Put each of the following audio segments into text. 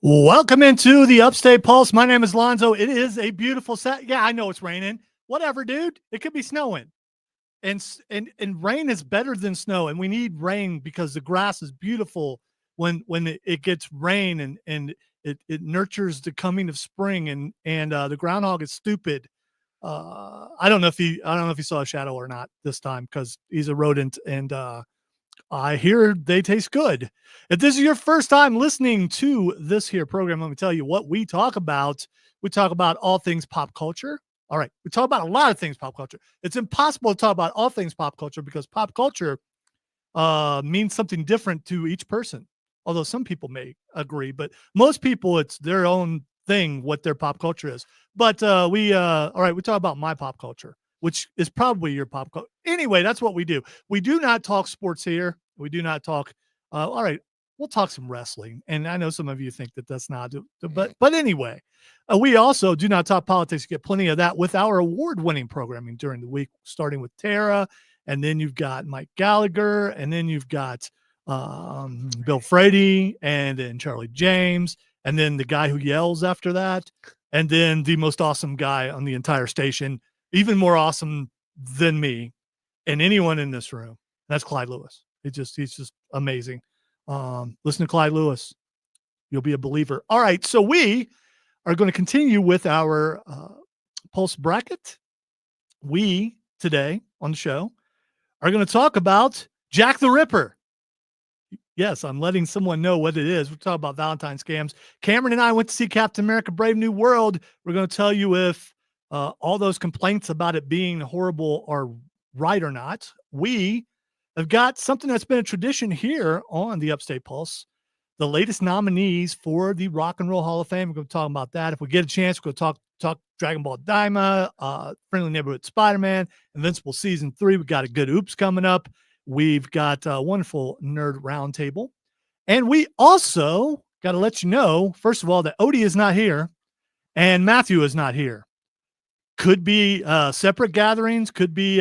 Welcome into the Upstate Pulse. My name is Lonzo. It is a beautiful set. Yeah, I know it's raining. Whatever, dude. It could be snowing. And rain is better than snow. And we need rain because the grass is beautiful when it gets rain and it nurtures the coming of spring and the groundhog is stupid. I don't know if he saw a shadow or not this time because he's a rodent and I hear they taste good. If this is your first time listening to this here program, let me tell you what we talk about. We talk about all things pop culture. All right. We talk about a lot of things pop culture. It's impossible to talk about all things pop culture because pop culture means something different to each person. Although some people may agree, but most people, it's their own thing, what their pop culture is. But all right, we talk about my pop culture, which is probably your pop culture. Anyway, that's what we do. We do not talk sports here. We do not talk. All right, we'll talk some wrestling. And I know some of you think that that's not, but anyway, we also do not talk politics. You get plenty of that with our award-winning programming during the week, starting with Tara, and then you've got Mike Gallagher, and then you've got Bill Frady, and then Charlie James, and then the guy who yells after that, and then the most awesome guy on the entire station, even more awesome than me and anyone in this room. That's Clyde Lewis. He's just amazing. Listen to Clyde Lewis. You'll be a believer. All right. So we are going to continue with our Pulse bracket. We today on the show are going to talk about Jack the Ripper. Yes, I'm letting someone know what it is. We're talking about Valentine's scams. Cameron and I went to see Captain America Brave New World. We're going to tell you if all those complaints about it being horrible are right or not. We have got something that's been a tradition here on the Upstate Pulse, the latest nominees for the Rock and Roll Hall of Fame. We're going to talk about that. If we get a chance, we're going to talk Dragon Ball Daima, Friendly Neighborhood Spider-Man, Invincible Season 3. We've got a good Oops coming up. We've got a wonderful Nerd Roundtable. And we also got to let you know, first of all, that Odie is not here and Matthew is not here. Could be separate gatherings, could be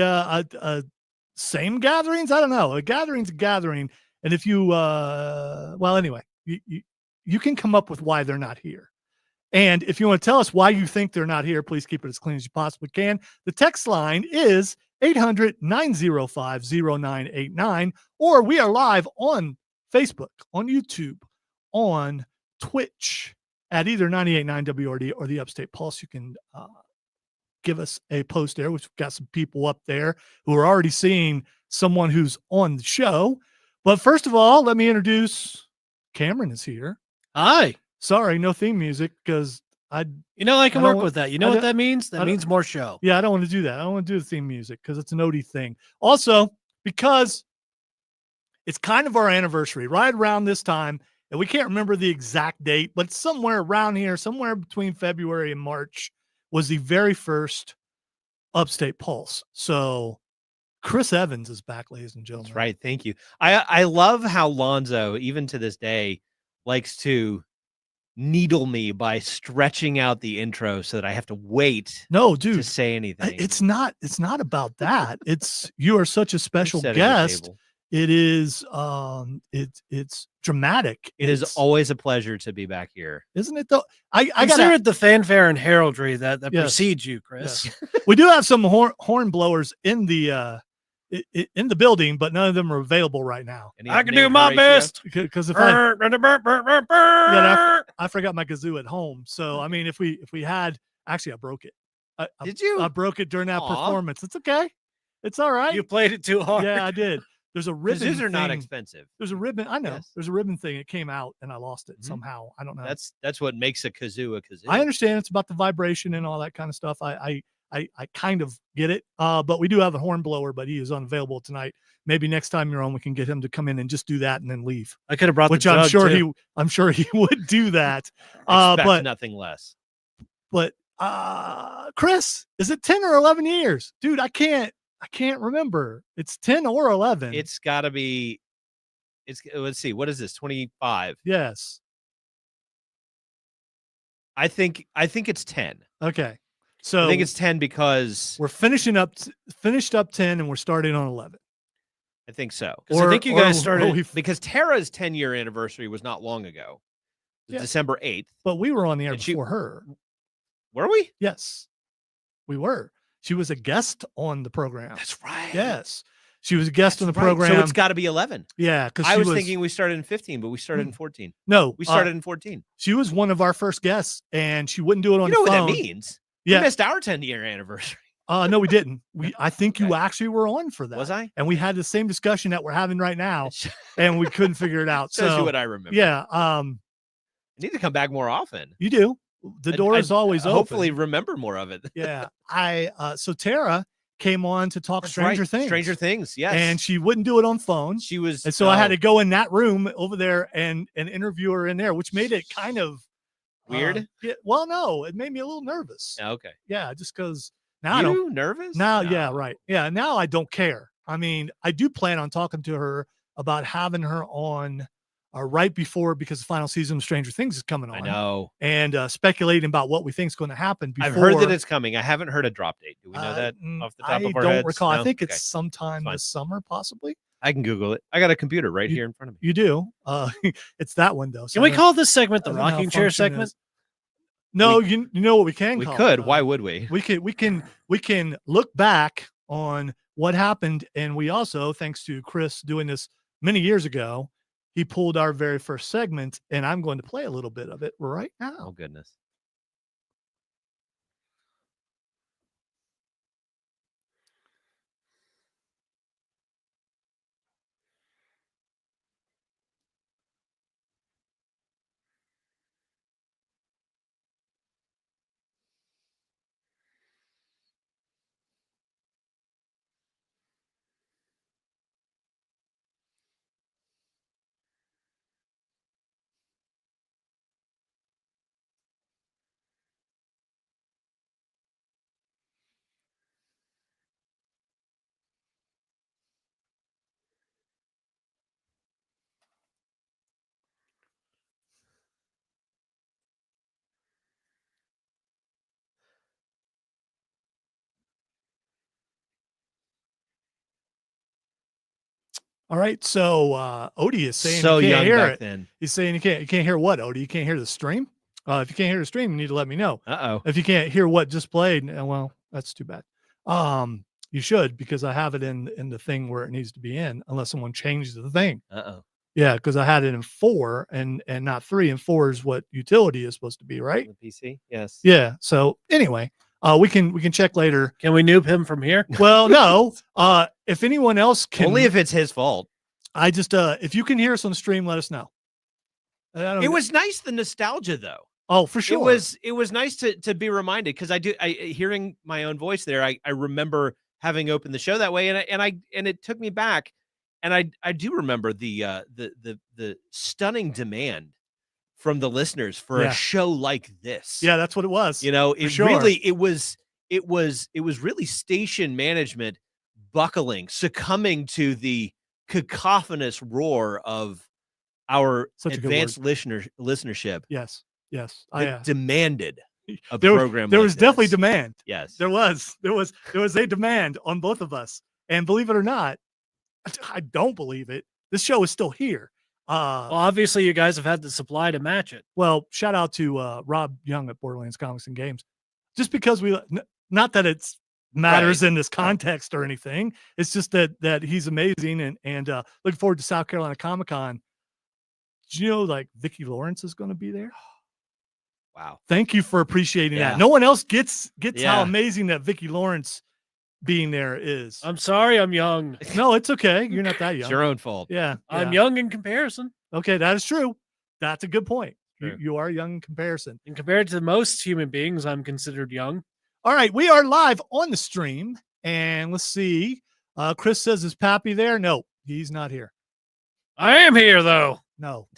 same gatherings. I don't know. A gathering's a gathering. And if you, anyway, you can come up with why they're not here. And if you want to tell us why you think they're not here, please keep it as clean as you possibly can. The text line is 800-905-0989, or we are live on Facebook, on YouTube, on Twitch at either 98.9 WRD or the Upstate Pulse. You can give us a post there, which we've got some people up there who are already seeing someone who's on the show. But first of all, let me introduce Cameron is here. Hi. Sorry, no theme music because I can work with that. You know what that means? That means more show. Yeah, I don't want to do that. I don't want to do the theme music because it's an Odie thing. Also, because it's kind of our anniversary right around this time, and we can't remember the exact date, but somewhere around here, somewhere between February and March, was the very first Upstate Pulse. So Chris Evans is back, ladies and gentlemen. That's right. Thank you. I love how Lonzo, even to this day, likes to needle me by stretching out the intro so that I have to wait to say anything. It's not about that. It's you are such a special guest. It is it's dramatic. It is always a pleasure to be back here. Isn't it though? I consider it the fanfare and heraldry that precedes you, Chris. Yes. We do have some horn blowers in the building, but none of them are available right now. I can do my best because if I forgot my kazoo at home. So I mean, if we had, actually I broke it. Did you? I broke it during that performance. It's okay. It's all right. You played it too hard. Yeah, I did. There's a ribbon. Kazoos are not expensive. There's a ribbon. I know. Yes. There's a ribbon thing. It came out and I lost it somehow. I don't know. That's what makes a kazoo a kazoo. I understand it's about the vibration and all that kind of stuff. I kind of get it. But we do have a horn blower, but he is unavailable tonight. Maybe next time you're on, we can get him to come in and just do that and then leave. I could have brought which the jug I'm sure he would do that. But nothing less. But Chris, is it 10 or 11 years? Dude, I can't remember. It's 10 or 11. It's got to be. Let's see. What is this? 25. Yes. I think it's 10. Okay. So I think it's 10 because we're finished up 10 and we're starting on 11. I think so. I think you guys started because Tara's 10-year anniversary was not long ago. December 8th. But we were on the air And she- before her. Were we? Yes, we were. She was a guest on the program. That's right. Yes. She was a guest on the Right. program. So it's got to be 11. Yeah, because I was thinking we started in 15, but we started in 14. No, We started in 14. She was one of our first guests, and she wouldn't do it on the phone. You know what that means? Yeah. We missed our 10-year anniversary. No, we didn't. I think you actually were on for that. Was I? And we had the same discussion that we're having right now, and we couldn't figure it out. Shows so you what I remember. yeah, I need to come back more often. you do. The door is always open. Hopefully, remember more of it. Yeah, so Tara came on to talk That's Stranger right. Things. Stranger Things, yes. And she wouldn't do it on phone. She was, And so I had to go in that room over there and interview her in there, which made it kind of weird. Well, no, it made me a little nervous. Okay. Yeah, just because now I You don't nervous? now. No. Yeah, right. Yeah, now I don't care. I mean, I do plan on talking to her about having her on right before, because the final season of Stranger Things is coming on. I know. And speculating about what we think is going to happen. Before, I've heard that it's coming. I haven't heard a drop date. Do we know that off the top of our I don't heads? recall. No? I think Okay. it's sometime this summer, possibly. I can Google it. I got a computer right here in front of me. You do. It's that one though. So Can we call this segment the I don't know how rocking chair function segment? is. No, you know what we can We call could. it, Why would we? We can look back on what happened, and we also, thanks to Chris doing this many years ago, he pulled our very first segment, and I'm going to play a little bit of it right now. Oh goodness. All right, so Odie is saying So you can't young hear back it. then. He's saying you can't hear what, Odie? You can't hear the stream? If you can't hear the stream, you need to let me know. Uh-oh. If you can't hear what just played, well, that's too bad. You should, because I have it in the thing where it needs to be in, unless someone changes the thing. Uh-oh. Yeah, because I had it in 4 and not 3, and 4 is what utility is supposed to be, right? The PC? Yes. Yeah. So anyway, we can check later. Can we noob him from here? Well, no. If anyone else can, Only if it's his fault. I just if you can hear us on the stream, let us know. It was nice, the nostalgia though. Oh, for sure. It was nice to be reminded, because I hearing my own voice there, I remember having opened the show that way, and it took me back, and I do remember the stunning demand from the listeners for a show like this. Yeah, that's what it was. You know, it sure. really it was really station management succumbing to the cacophonous roar of our advanced listenership. Yes. Demanded a there program. There like was definitely this. demand. Yes, there was a demand on both of us, and believe it or not, I don't believe it. This show is still here. Well, obviously, you guys have had the supply to match it. Well, shout out to Rob Young at Borderlands Comics and Games. Just because not that it's matters in this context or anything. It's just that he's amazing, and looking forward to South Carolina Comic-Con. Do you know, like, Vicki Lawrence is going to be there? Wow. Thank you for appreciating that. No one else gets Yeah. how amazing that Vicki Lawrence being there is. I'm sorry, I'm young. No, it's okay. You're not that young. It's your own fault. Yeah. I'm young in comparison. Okay, that is true. That's a good point. True. You are young in comparison. And compared to most human beings, I'm considered young. All right, we are live on the stream, and let's see. Chris says, is Pappy there? No, he's not here. I am here, though. No.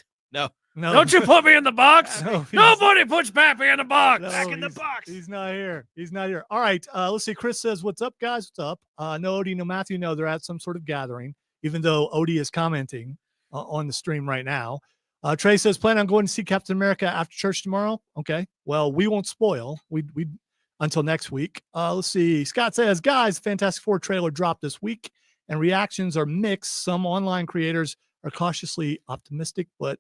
Don't you put me in the box? No, Nobody puts Pappy in the box. No, Back in the box. He's not here. He's not here. All right. Let's see. Chris says, what's up, guys? What's up? No Odie, no Matthew. No, they're at some sort of gathering, even though Odie is commenting on the stream right now. Trey says, plan on going to see Captain America after church tomorrow. Okay. Well, we won't spoil. We until next week. Let's see. Scott says, guys, Fantastic Four trailer dropped this week, and reactions are mixed. Some online creators are cautiously optimistic, but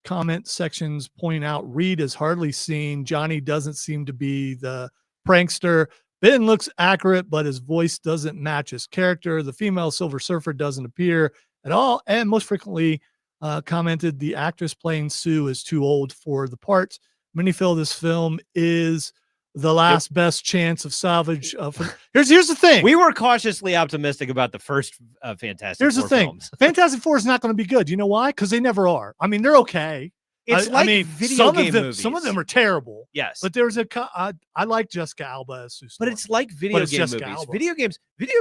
comment sections point out Reed is hardly seen. Johnny doesn't seem to be the prankster. Ben looks accurate, but his voice doesn't match his character. The female Silver Surfer doesn't appear at all. And most frequently commented, the actress playing Sue is too old for the part. Many feel this film is the last best chance of salvage. Here's the thing. We were cautiously optimistic about the first Fantastic Here's Four the thing. films. Fantastic Four is not going to be good. You know why? Because they never are. I mean, they're okay. I mean, video game movies. Some of them are terrible. Yes, but there's I like Jessica Alba as Sue Storm. But it's like video game movies. Alba. Video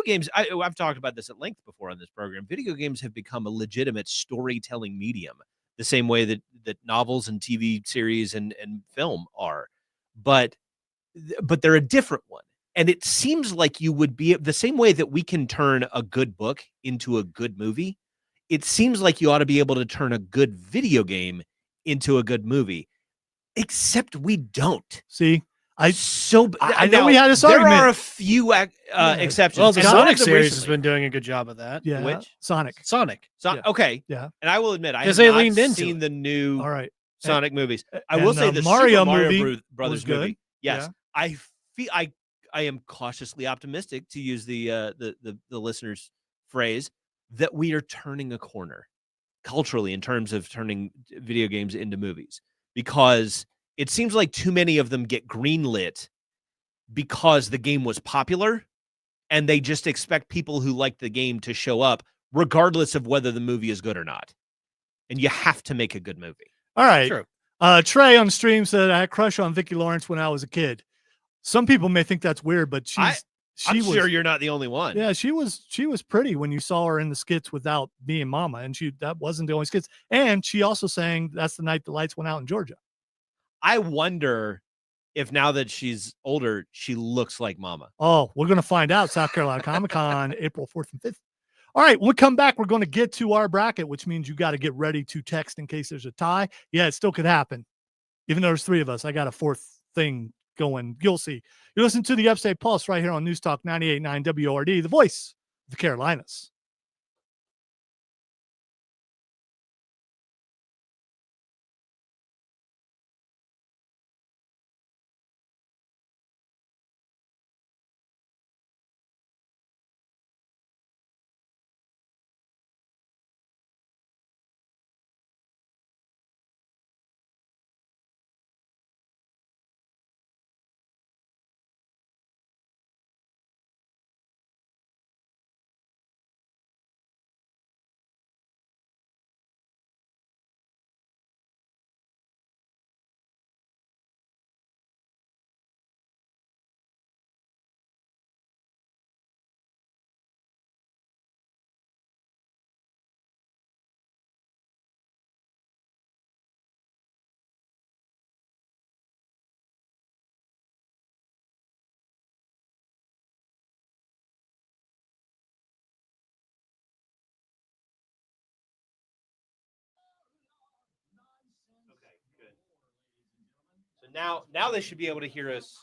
games. I've talked about this at length before on this program. Video games have become a legitimate storytelling medium, the same way that novels and TV series and film are. But they're a different one. And it seems like you would be the same way that we can turn a good book into a good movie. It seems like you ought to be able to turn a good video game into a good movie, except we don't. See, I know we had this argument. There are a few exceptions. Well, the Sonic series has been doing a good job of that. Yeah, which Sonic. Yeah. Okay, yeah. And I will admit, I have they not leaned into seen the new Sonic movies. I and will say the Mario Super Mario movie Brothers was good. movie. Yes, Yeah. I feel I am cautiously optimistic, to use the listener's phrase, that we are turning a corner culturally in terms of turning video games into movies, because it seems like too many of them get greenlit because the game was popular and they just expect people who like the game to show up regardless of whether the movie is good or not. And you have to make a good movie. All right. True. Trey on the stream said, I had a crush on Vicki Lawrence when I was a kid. Some people may think that's weird, but I'm sure you're not the only one. Yeah, she was pretty when you saw her in the skits without being Mama, and that wasn't the only skits. And she also sang "That's the Night the Lights Went Out" in Georgia. I wonder if now that she's older, she looks like Mama. Oh, we're gonna find out. South Carolina Comic-Con, April 4th and 5th. All right, when we come back, we're going to get to our bracket, which means you got to get ready to text in case there's a tie. Yeah, it still could happen, even though there's three of us. I got a fourth thing going. You'll see. You listen to the Upstate Pulse right here on News Talk 98.9 WORD, the voice of the Carolinas. So now they should be able to hear us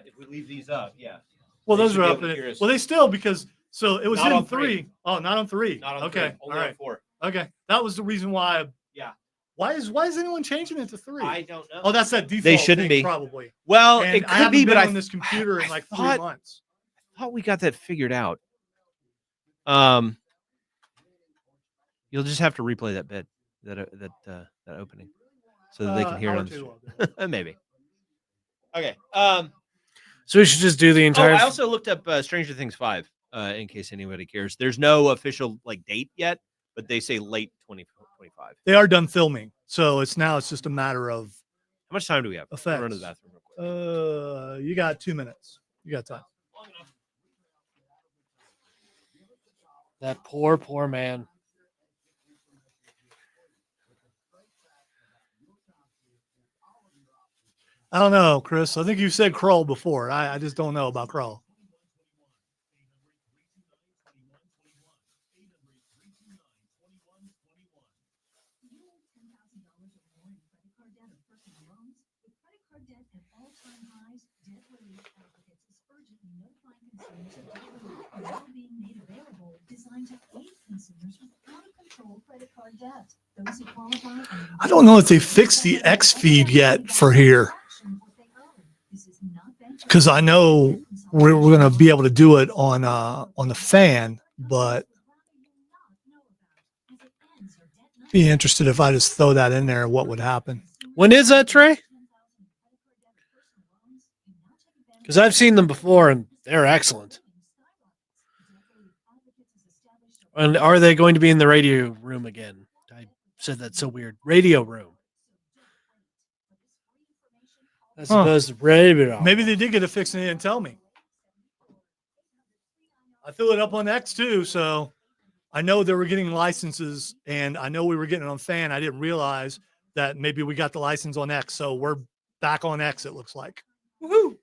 if we leave these up. Yeah. Well, They those should are be up. able to hear us. Well, they still, because it was Not in on three. three. Oh, not on three. Not on okay. three, only All on right. 4. Okay. That was the reason why. Yeah. Why is anyone changing it to 3? I don't know. Oh, that's that default. They shouldn't thing, be. probably. Well, And it I could haven't be, been but on this computer in like 3 months. I thought we got that figured out. You'll just have to replay that bit, that opening, so that they can hear it on the stream. Maybe. Okay. So we should just do the entire. I also looked up Stranger Things 5 in case anybody cares. There's no official date yet, but they say late 2025. They are done filming, so it's just a matter of How much time do we have? effects. Run to the bathroom real quick. You got 2 minutes. You got time. That poor man. I don't know, Chris. I think you said Kroll before. I just don't know about Kroll. Now being made available, designed to aid consumers with out-of-control I don't know if they fixed the X feed yet for here, because I know we're going to be able to do it on the fan, but be interested if I just throw that in there, what would happen. When is that, Trey? Because I've seen them before and they're excellent. And are they going to be in the radio room again? I said that's so weird. Radio room. I suppose radio. Maybe they did get it fixed and they didn't tell me. I threw it up on X too, so I know they were getting licenses, and I know we were getting it on fan. I didn't realize that maybe we got the license on X, so we're back on X, it looks like. Woohoo!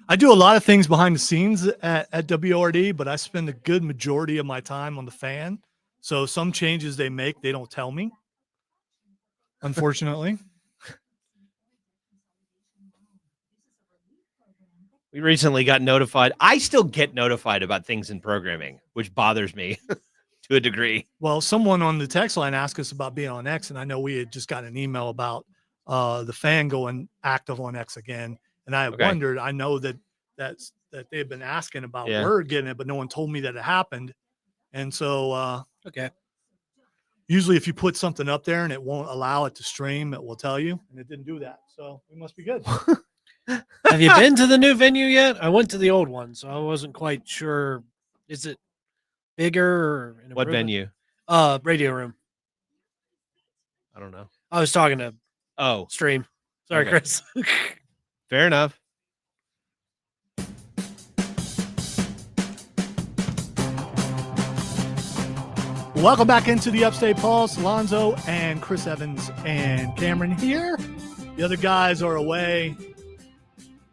I do a lot of things behind the scenes at WORD, but I spend a good majority of my time on the fan. So some changes they make, they don't tell me, unfortunately. We recently got notified. I still get notified about things in programming, which bothers me to a degree. Well, someone on the text line asked us about being on X, and I know we had just got an email about the fan going active on X again. And I wondered, I know that they've been asking about where getting it, but no one told me that it happened. And so, usually if you put something up there and it won't allow it to stream, it will tell you, and it didn't do that. So we must be good. Have you been to the new venue yet? I went to the old one, so I wasn't quite sure. Is it bigger? Or what venue? Radio room. I don't know. I was talking to Stream. Sorry, Chris. Fair enough. Welcome back into the Upstate Pulse. Lonzo and Chris Evans and Cameron here. The other guys are away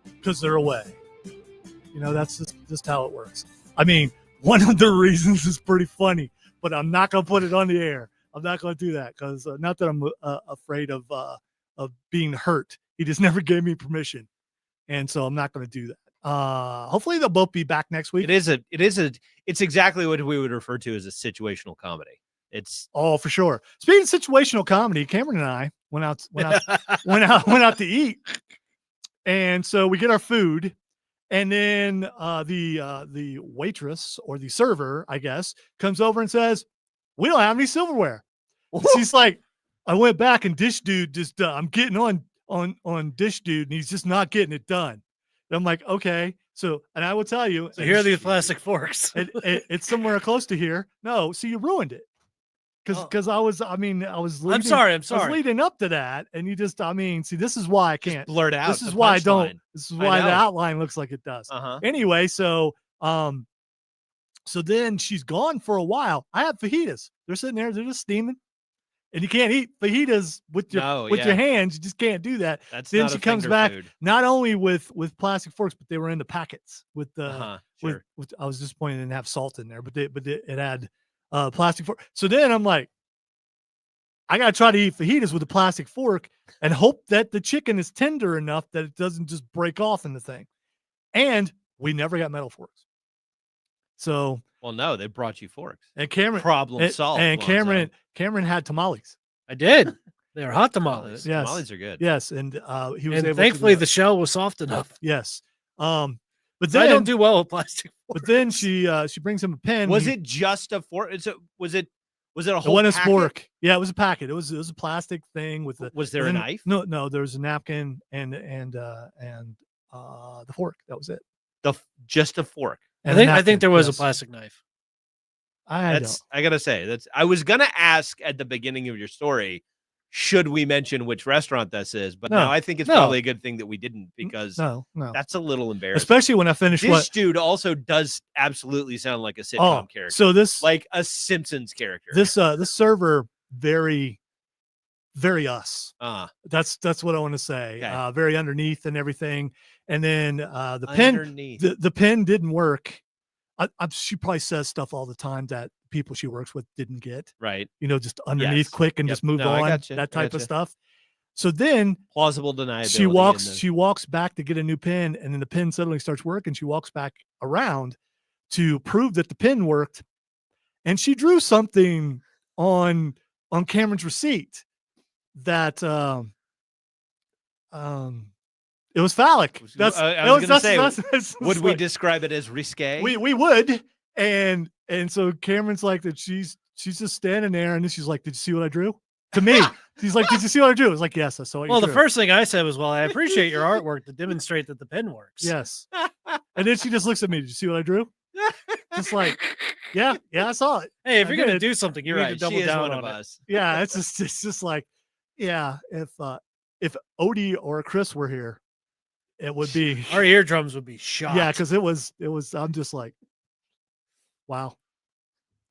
because they're away. You know, that's just how it works. I mean, one of the reasons is pretty funny, but I'm not going to put it on the air. I'm not going to do that because not that I'm afraid of being hurt. He just never gave me permission. And so I'm not going to do that. Hopefully they'll both be back next week. It's exactly what we would refer to as a situational comedy. It's for sure. Speaking of situational comedy, Cameron and I went out to eat. And so we get our food, and then the waitress or the server, I guess, comes over and says, "We don't have any silverware." She's like, I went back and Dish Dude just I'm getting on Dish Dude, and he's just not getting it done. And I'm like, okay. So, and I will tell you, so here are these plastic forks. It's somewhere close to here. No, so you ruined it. Because I was leading, I'm sorry. I was leading up to that, and you just, see, this is why I can't blurt out. This is why I don't. This is why the outline looks like it does. Anyway, so then she's gone for a while. I have fajitas. They're sitting there. They're just steaming, and you can't eat fajitas with your hands. You just can't do that. Then she comes back food. Not only with plastic forks, but they were in the packets with the. With, I was disappointed it didn't have salt in there, but it had. Plastic fork. So then I'm like, I gotta try to eat fajitas with a plastic fork and hope that the chicken is tender enough that it doesn't just break off in the thing. And we never got metal forks. So no, they brought you forks. And Cameron problem solved. And Cameron had tamales. I did. They were hot tamales. Yes. Tamales are good. Yes, and he was able. Thankfully, the shell was soft enough. Yes. But then I don't do well with plastic forks. But then she brings him a pen. Was it just a fork? Was it a whole? It wasn't a fork. Yeah, it was a packet. It was a plastic thing with the. Was there a knife? No. There was a napkin and the fork. That was it. Just a fork. I think there was a plastic knife. I gotta say I was gonna ask at the beginning of your story, should we mention which restaurant this is? But now I think it's probably a good thing that we didn't, because that's a little embarrassing. Especially when I finish this dude also does absolutely sound like a sitcom character. So this like a Simpsons character. This server very, very us. That's what I want to say. Okay. Very underneath and everything. And then the pen didn't work. She probably says stuff all the time that people she works with didn't get. Right. Just underneath quick and just move on. That type of stuff. So then plausible deniability. She walks back to get a new pen, and then the pen suddenly starts working. She walks back around. to prove that the pin worked. And she drew something on Cameron's receipt that it was phallic. That's I was going to say, that's would we like, describe it as risque? we would. And so Cameron's like that she's just standing there, and then she's like, "Did you see what I drew?" To me. She's like, "Did you see what I drew?" I was like, "Yes, I saw what you Well, the drew." first thing I said was, "Well, I appreciate your artwork to demonstrate that the pen works." Yes. And then she just looks at me. "Did you see what I drew?" Just like, yeah, I saw it. Hey, if I you're going to did. do something, you You're need to right. double She is down one on of it. us. Yeah, it's just like, yeah, if Odie or Chris were here, it would be Our eardrums would be shot. yeah, because it was I'm just like, wow.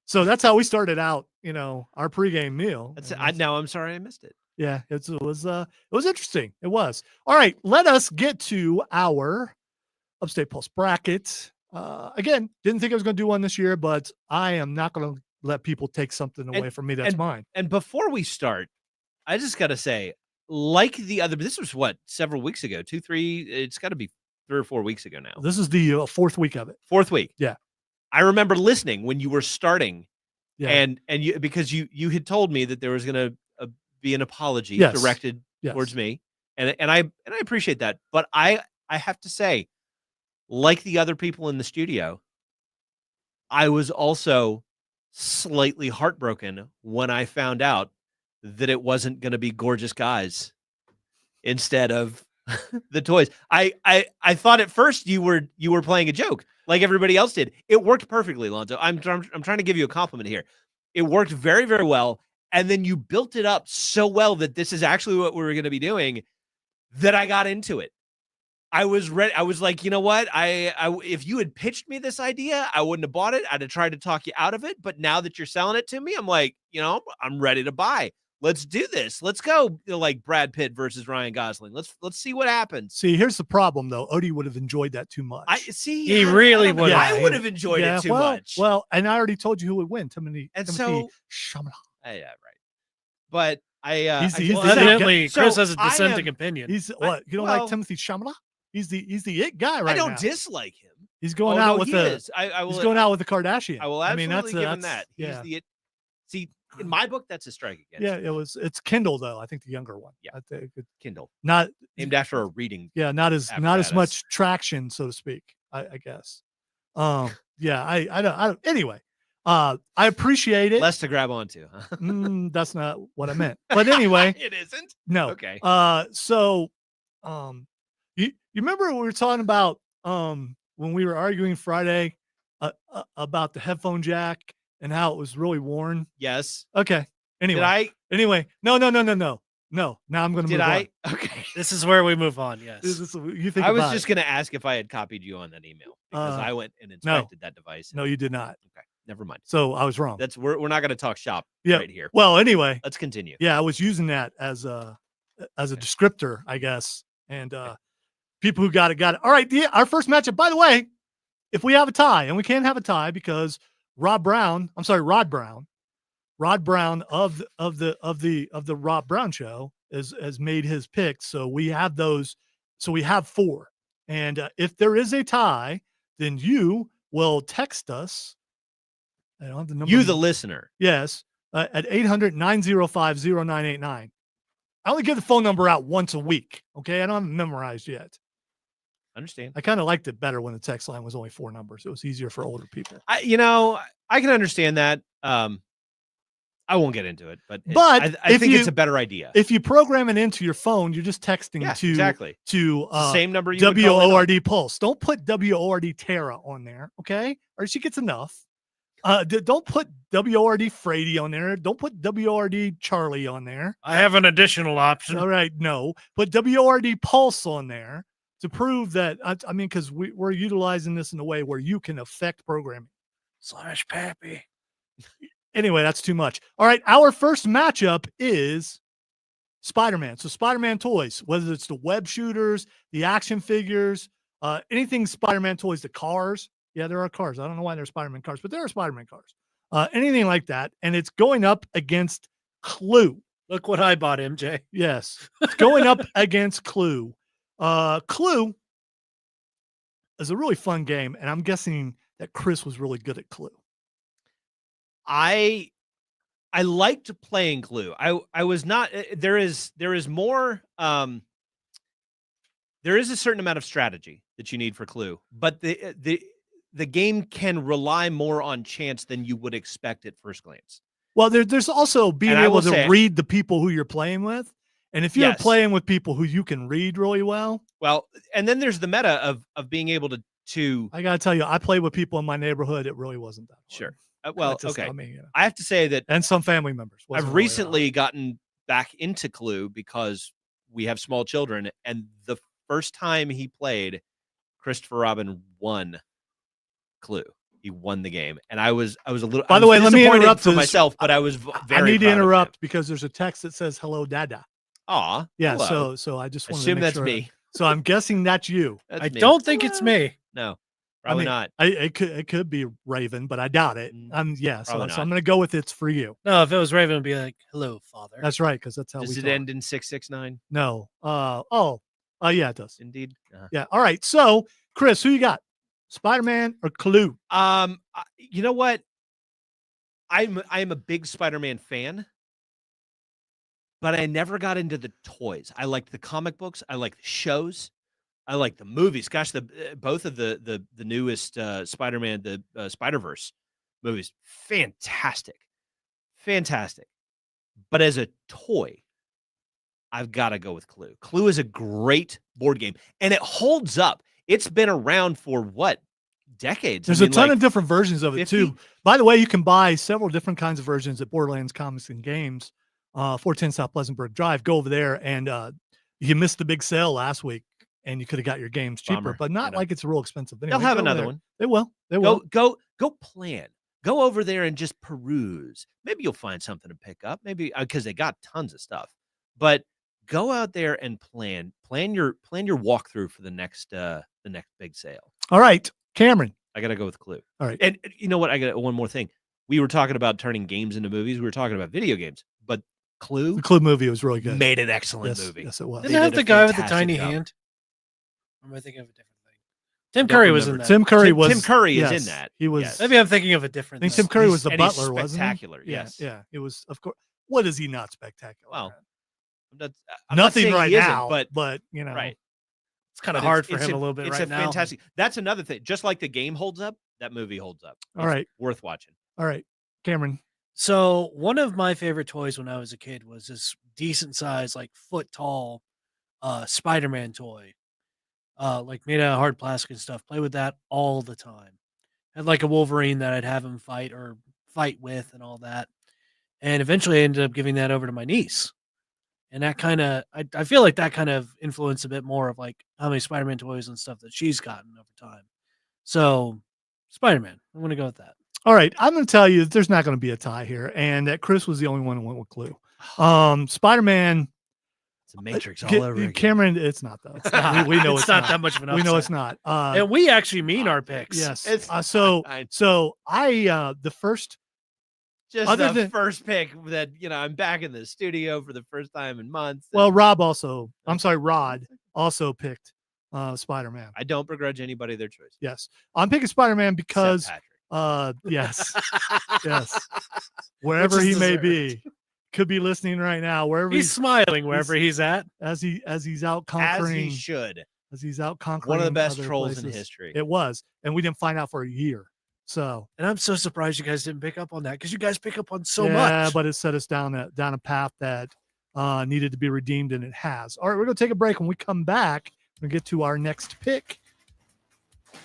So that's how we started out, our pregame meal. Now I'm sorry I missed it. Yeah, it was interesting. It was. All right, let us get to our Upstate Pulse bracket. Again, didn't think I was going to do one this year, but I am not going to let people take something away from me that's mine. And before we start, I just got to say, like the other, this was what, several weeks ago, 2, 3, it's got to be 3 or 4 weeks ago now. This is the fourth week of it. Fourth week. Yeah. I remember listening when you were starting, Yeah. and you, because you had told me that there was going to be an apology Yes. directed towards me, and I appreciate that, but I have to say, like the other people in the studio, I was also slightly heartbroken when I found out that it wasn't going to be gorgeous guys instead of the toys. I thought at first you were playing a joke like everybody else did. It worked perfectly, Lonzo. I'm trying to give you a compliment here. It worked very, very well. And then you built it up so well that this is actually what we were going to be doing, that I got into it. I was ready. I was like, you know what? If you had pitched me this idea, I wouldn't have bought it. I'd have tried to talk you out of it. But now that you're selling it to me, I'm like, I'm ready to buy. Let's do this. Let's go, like Brad Pitt versus Ryan Gosling. Let's see what happens. See, here's the problem, though. Odie would have enjoyed that too much. He really would. I would have enjoyed it too much. Well, and I already told you who would win. Timothy so Chalamet. Yeah, right. But evidently Chris has a dissenting opinion. He's what? You don't like Timothy Chalamet? He's the it guy right now. I don't dislike him. He's going out with he's going out with the Kardashian. I will absolutely give him that. Yeah. He's see, in my book, that's a strike against. Yeah, it's Kindle though. I think the younger one. Yeah, I think Kindle, not named after a reading. Yeah, not as much traction, so to speak. I guess. Yeah, I don't. Anyway, I appreciate it. Less to grab onto. Huh? That's not what I meant. But anyway, it isn't. No. Okay. So, you remember we were talking about when we were arguing Friday about the headphone jack and how it was really worn? Yes. Okay. Anyway. Did I? Anyway. No. Now I'm going to move on. Okay. This is where we move on. Yes. You think I was just going to ask if I had copied you on that email because I went and inspected that device. No, you did not. Okay. Never mind. So I was wrong. We're not going to talk shop right here. Well, anyway. Let's continue. Yeah, I was using that as a descriptor, I guess. And people who got it. All right, our first matchup. By the way, if we have a tie, and we can't have a tie because Rod Brown of the Rob Brown Show has made his picks. So we have those. So we have 4. And if there is a tie, then you will text us. I don't have the number. You, the listener. Yes. At 800-905-0989. I only give the phone number out once a week. Okay. I don't have it memorized yet. Understand. I kind of liked it better when the text line was only 4 numbers. It was easier for older people. I can understand that. I won't get into it, but I think it's a better idea. If you program it into your phone, you're just texting to same number you WORD Pulse. Don't put WORD Tara on there, okay? Or she gets enough. Don't put WORD Frady on there. Don't put WORD Charlie on there. I have an additional option. All right, no. Put WORD Pulse on there to prove that, because we're utilizing this in a way where you can affect programming. /Pappy. Anyway, that's too much. All right, our first matchup is Spider-Man. So Spider-Man toys, whether it's the web shooters, the action figures, anything Spider-Man toys, the cars. Yeah, there are cars. I don't know why they're Spider-Man cars, but there are Spider-Man cars. Anything like that. And it's going up against Clue. Look what I bought, MJ. Yes. It's going up against Clue. Clue is a really fun game, and I'm guessing that Chris was really good at Clue? I liked playing Clue. I was not. There is more. There is a certain amount of strategy that you need for Clue, but the game can rely more on chance than you would expect at first glance. Well, there's also being able to read the people who you're playing with. And if you're playing with people who you can read really well. Well, and then there's the meta of being able to I got to tell you, I played with people in my neighborhood. It really wasn't that hard. Sure. Well, okay. You know. I have to say that. And some family members. I've recently gotten back into Clue because we have small children. And the first time he played, Christopher Robin won Clue. He won the game, and I was a little. By the way, let me interrupt for myself, but I was very. I need to interrupt because there's a text that says "Hello, Dada." Aw, yeah. hello. So I just want to assume that's me. So I'm guessing that's you. I don't think it's me. No, probably not. It could be Raven, but I doubt it. So I'm going to go with it's for you. No, if it was Raven, it'd be like, "Hello, Father." That's right, because that's how. Does it end in 669? No. Yeah, it does. Indeed. Yeah. All right. So, Chris, who you got? Spider-Man or Clue? You know what? I'm a big Spider-Man fan, but I never got into the toys. I liked the comic books. I like the shows. I like the movies. Gosh, both of the newest Spider-Man, the Spider-Verse movies, fantastic. But as a toy, I've got to go with Clue. Clue is a great board game, and it holds up. It's been around for what? Decades. There's a ton of different versions of it 50? Too. By the way, you can buy several different kinds of versions at Borderlands Comics and Games, 410 South Pleasantburg Drive. Go over there, and you missed the big sale last week, and you could have got your games cheaper, Bummer, but not like it's real expensive. Anyway, they'll have another one. They will. They will. Go plan. Go over there and just peruse. Maybe you'll find something to pick up. Maybe because they got tons of stuff, but go out there and plan your walkthrough for the next big sale. All right, Cameron. I got to go with Clue. All right. And you know what? I got one more thing. We were talking about turning games into movies. We were talking about video games, but Clue. The Clue movie was really good. Made an excellent movie. Yes, it was. Didn't it have the guy with the tiny hand? Or am I thinking of a different thing? Tim Curry was in that. Tim Curry is in that. He was. Yes. Maybe I'm thinking of a different thing. I think Tim Curry was the butler, wasn't he? Spectacular. Yes. Yeah. It was, of course. What is he not spectacular? Well, I'm nothing not right now, but you know, right. It's kind of hard for him a little bit right now. It's a fantastic. That's another thing. Just like the game holds up, that movie holds up. All right. Worth watching. All right. Cameron. So one of my favorite toys when I was a kid was this decent size, like foot tall Spider-Man toy. Like made out of hard plastic and stuff. Play with that all the time. Had like a Wolverine that I'd have him fight with and all that. And eventually I ended up giving that over to my niece. And that kind of, I feel like that kind of influenced a bit more of like how many Spider-Man toys and stuff that she's gotten over time. So Spider-Man, I'm going to go with that. All right. I'm going to tell you that there's not going to be a tie here. And that Chris was the only one who went with Clue. Spider-Man. It's a Matrix all over again. Cameron, it's not though. We know it's not that much of an upset. We know it's not. And we actually mean our picks. Yes. So the first. Just the first pick that, I'm back in the studio for the first time in months. Well, Rod also picked Spider-Man. I don't begrudge anybody their choice. Yes. I'm picking Spider-Man because, yes. Wherever he may be, could be listening right now, wherever he's smiling, wherever he's at, as he's out conquering. As he should. As he's out conquering. One of the best trolls places. in history. It was. And we didn't find out for a year. So, and I'm so surprised you guys didn't pick up on that because you guys pick up on so much. Yeah, but it set us down a path that needed to be redeemed, and it has. All right, we're going to take a break. When we come back, we're going to get to our next pick.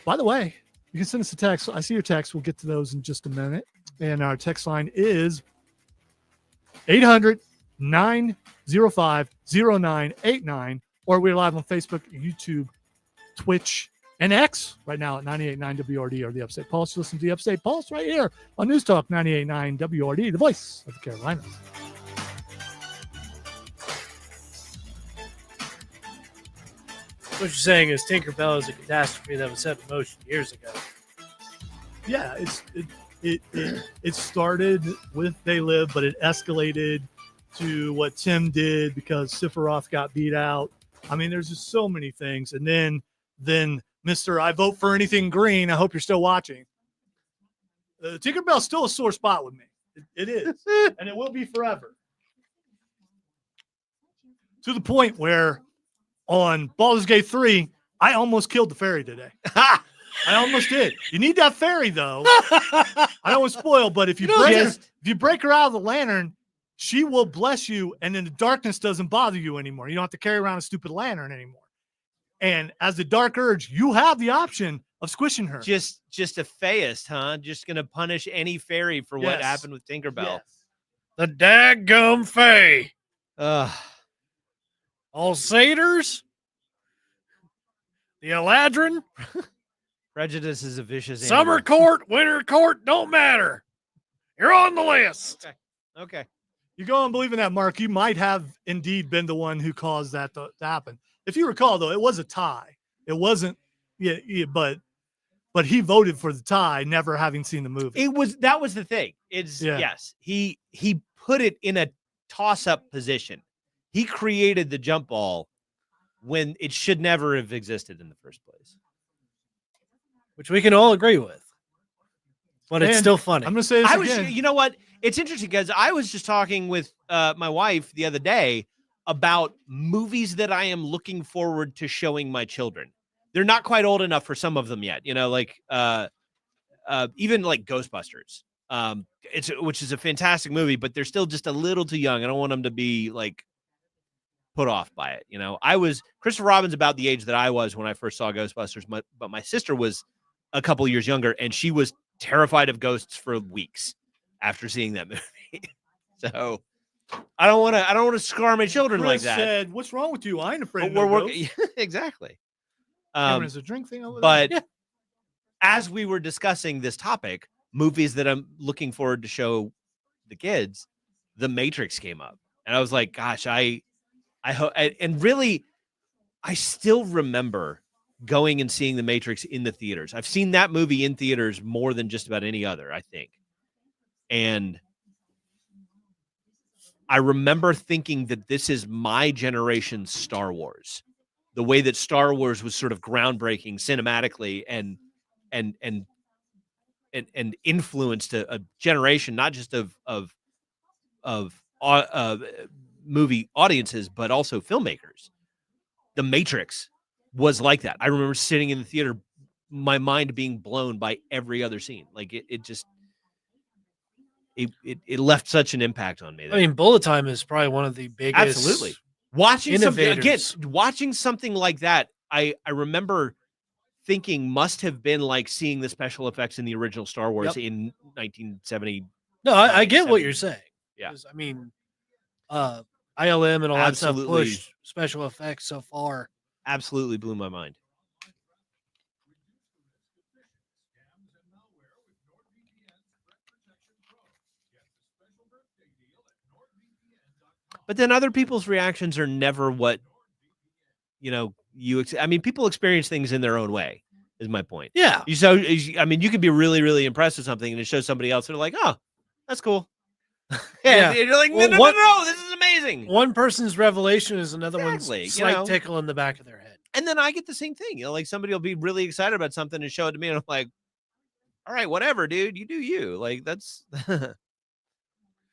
By the way, you can send us a text. I see your text. We'll get to those in just a minute. And our text line is 800-905-0989, or we're live on Facebook, YouTube, Twitch, and X right now at 98.9 WRD or the Upstate Pulse. Listen to the Upstate Pulse right here on News Talk 98.9 WRD, the voice of the Carolinas. What you're saying is Tinkerbell is a catastrophe that was set in motion years ago. Yeah, it started with They Live, but it escalated to what Tim did because Sephiroth got beat out. I mean, there's just so many things. And then Mr. I vote for anything green. I hope you're still watching. Tinkerbell's still a sore spot with me. It is, and it will be forever. To the point where on Baldur's Gate 3, I almost killed the fairy today. I almost did. You need that fairy, though. I don't want to spoil, but if you break her out of the lantern, she will bless you, and then the darkness doesn't bother you anymore. You don't have to carry around a stupid lantern anymore. And as the Dark Urge, you have the option of squishing her. Just a theist, huh? Just gonna punish any fairy for what happened with Tinkerbell. Yes. The daggum fae. Ugh. All satyrs. The Eladrin. Prejudice is a vicious Summer animal. court, winter court, don't matter. You're on the list. Okay. You go on believing that, Mark. You might have indeed been the one who caused that to happen. If you recall, though, it was a tie. It wasn't, but he voted for the tie, never having seen the movie. That was the thing. Yes. He put it in a toss-up position. He created the jump ball when it should never have existed in the first place. Which we can all agree with. But it's still funny. I'm going to say this again. You know what? It's interesting because I was just talking with my wife the other day about movies that I am looking forward to showing my children. They're not quite old enough for some of them yet, like even like Ghostbusters, which is a fantastic movie, but they're still just a little too young. I don't want them to be like put off by it. Christopher Robin's about the age that I was when I first saw Ghostbusters, but my sister was a couple years younger, and she was terrified of ghosts for weeks after seeing that movie. So I don't want to scar my children Chris like that. said, "What's wrong with you? I ain't afraid." We're working exactly. There's a drink thing over but there. as we were discussing this topic, movies that I'm looking forward to show the kids, The Matrix came up, and I was like, "Gosh, I hope." And really, I still remember going and seeing The Matrix in the theaters. I've seen that movie in theaters more than just about any other, I think. And I remember thinking that this is my generation's Star Wars. The way that Star Wars was sort of groundbreaking cinematically and influenced a generation, not just of movie audiences, but also filmmakers. The Matrix was like that. I remember sitting in the theater, my mind being blown by every other scene. Like it left such an impact on me. I mean, Bullet Time is probably one of the biggest. Absolutely. Watching something like that, I remember thinking must have been like seeing the special effects in the original Star Wars in 1970. No, I get what you're saying. Yeah. I mean, ILM and all that stuff Absolutely. pushed special effects so far. Absolutely blew my mind. But then other people's reactions are never what, people experience things in their own way, is my point. Yeah. You could be really, really impressed with something and it shows somebody else. They're like, oh, that's cool. Yeah. And you're like, no, this is amazing. One person's revelation is another one's Exactly, slight tickle in the back of their head. And then I get the same thing. Like somebody will be really excited about something and show it to me. And I'm like, all right, whatever, dude. You do you. Like, that's.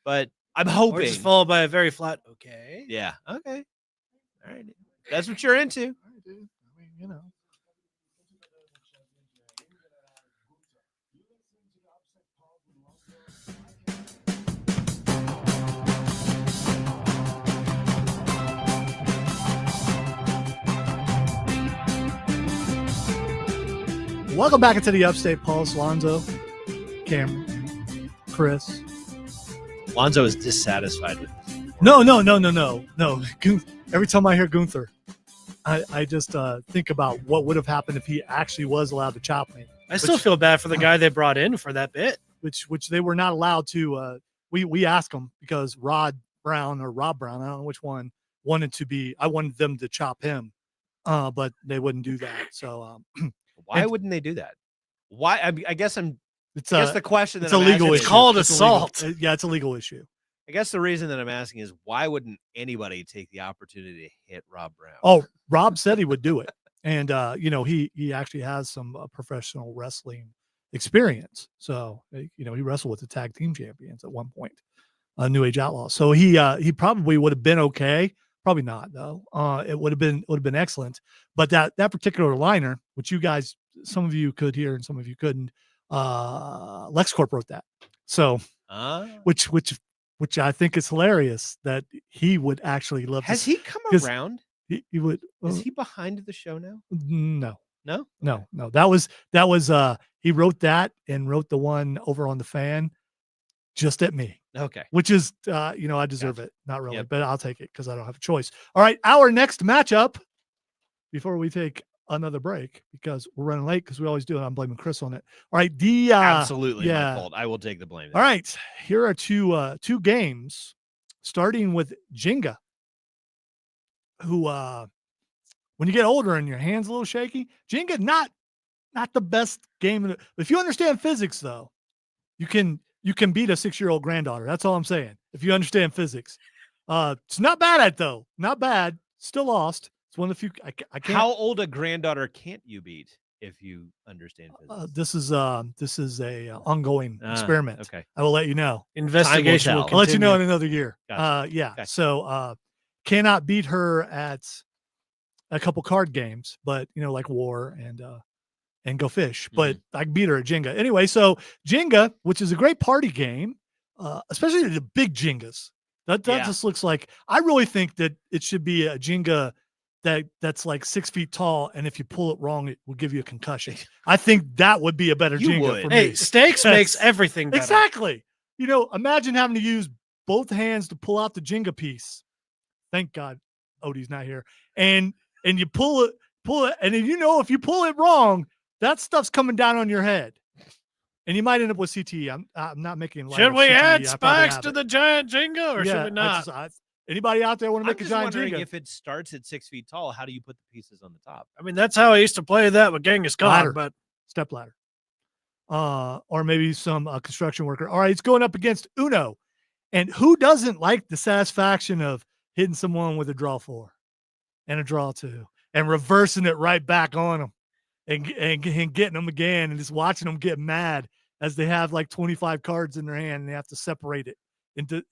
But I'm hoping. Or just followed by a very flat, okay. Yeah. Okay. All right. That's what you're into. All right, dude. I mean, Welcome back into the Upstate Pulse, Lonzo, Cameron, Chris. Lonzo is dissatisfied with this. No. Every time I hear Gunther, I just think about what would have happened if he actually was allowed to chop me. I still feel bad for the guy they brought in for that bit. Which they were not allowed to. We asked them because Rob Brown, I don't know which one, I wanted them to chop him, but they wouldn't do that. So why wouldn't they do that? Why? I guess the question that it's a legal issue. It's called assault. It's a legal issue. I guess the reason that I'm asking is why wouldn't anybody take the opportunity to hit Rob Brown? Oh, Rob said he would do it, and he actually has some professional wrestling experience. So he wrestled with the tag team champions at one point, New Age Outlaws. So he probably would have been okay. Probably not though. It would have been excellent. But that particular liner, which you guys, some of you could hear and some of you couldn't, LexCorp wrote that. So which I think is hilarious that he would actually love. Has he come around? He would. Is he behind the show now? No. Okay. That was he wrote that and wrote the one over on the Fan just at me. Okay. Which is I deserve it. Not really, Yep. but I'll take it because I don't have a choice. All right, our next matchup before we take another break because we're running late because we always do it. I'm blaming Chris on it. All right, Absolutely my fault. I will take the blame. All right, here are two games, starting with Jenga, who when you get older and your hand's a little shaky, Jenga not the best game. If you understand physics, though, you can beat a 6-year-old granddaughter. That's all I'm saying. If you understand physics, it's not bad at though. Not bad. Still lost. It's one of the few. I can't. How old a granddaughter can't you beat if you understand physics? This is a ongoing experiment. Okay. I will let you know. Investigation. Time will Will tell. I'll let you know in continue. another year. Gotcha. Yeah. Okay. So cannot beat her at a couple card games, but like War and Go Fish. But I can beat her at Jenga. Anyway, so Jenga, which is a great party game, especially the big Jengas. That just looks like, I really think that it should be a Jenga that's like 6 feet tall, and if you pull it wrong, it will give you a concussion. I think that would be a better You Jenga would. for Hey, me. stakes makes everything better. Exactly. Imagine having to use both hands to pull out the Jenga piece. Thank God Odie's not here. And you pull it, and then if you pull it wrong, that stuff's coming down on your head. And you might end up with CTE. I'm not making light Should of we CTE. add I probably spikes have to it. the giant Jenga, or should we not? Anybody out there want to I'm make a just giant wondering Jenga? if it starts at 6 feet tall, how do you put the pieces on the top? I mean, that's how I used to play that with Genghis Khan. Ladder. But Step ladder. Or maybe some construction worker. All right, it's going up against Uno. And who doesn't like the satisfaction of hitting someone with a draw 4 and a draw 2 and reversing it right back on them and getting them again and just watching them get mad as they have like 25 cards in their hand and they have to separate it into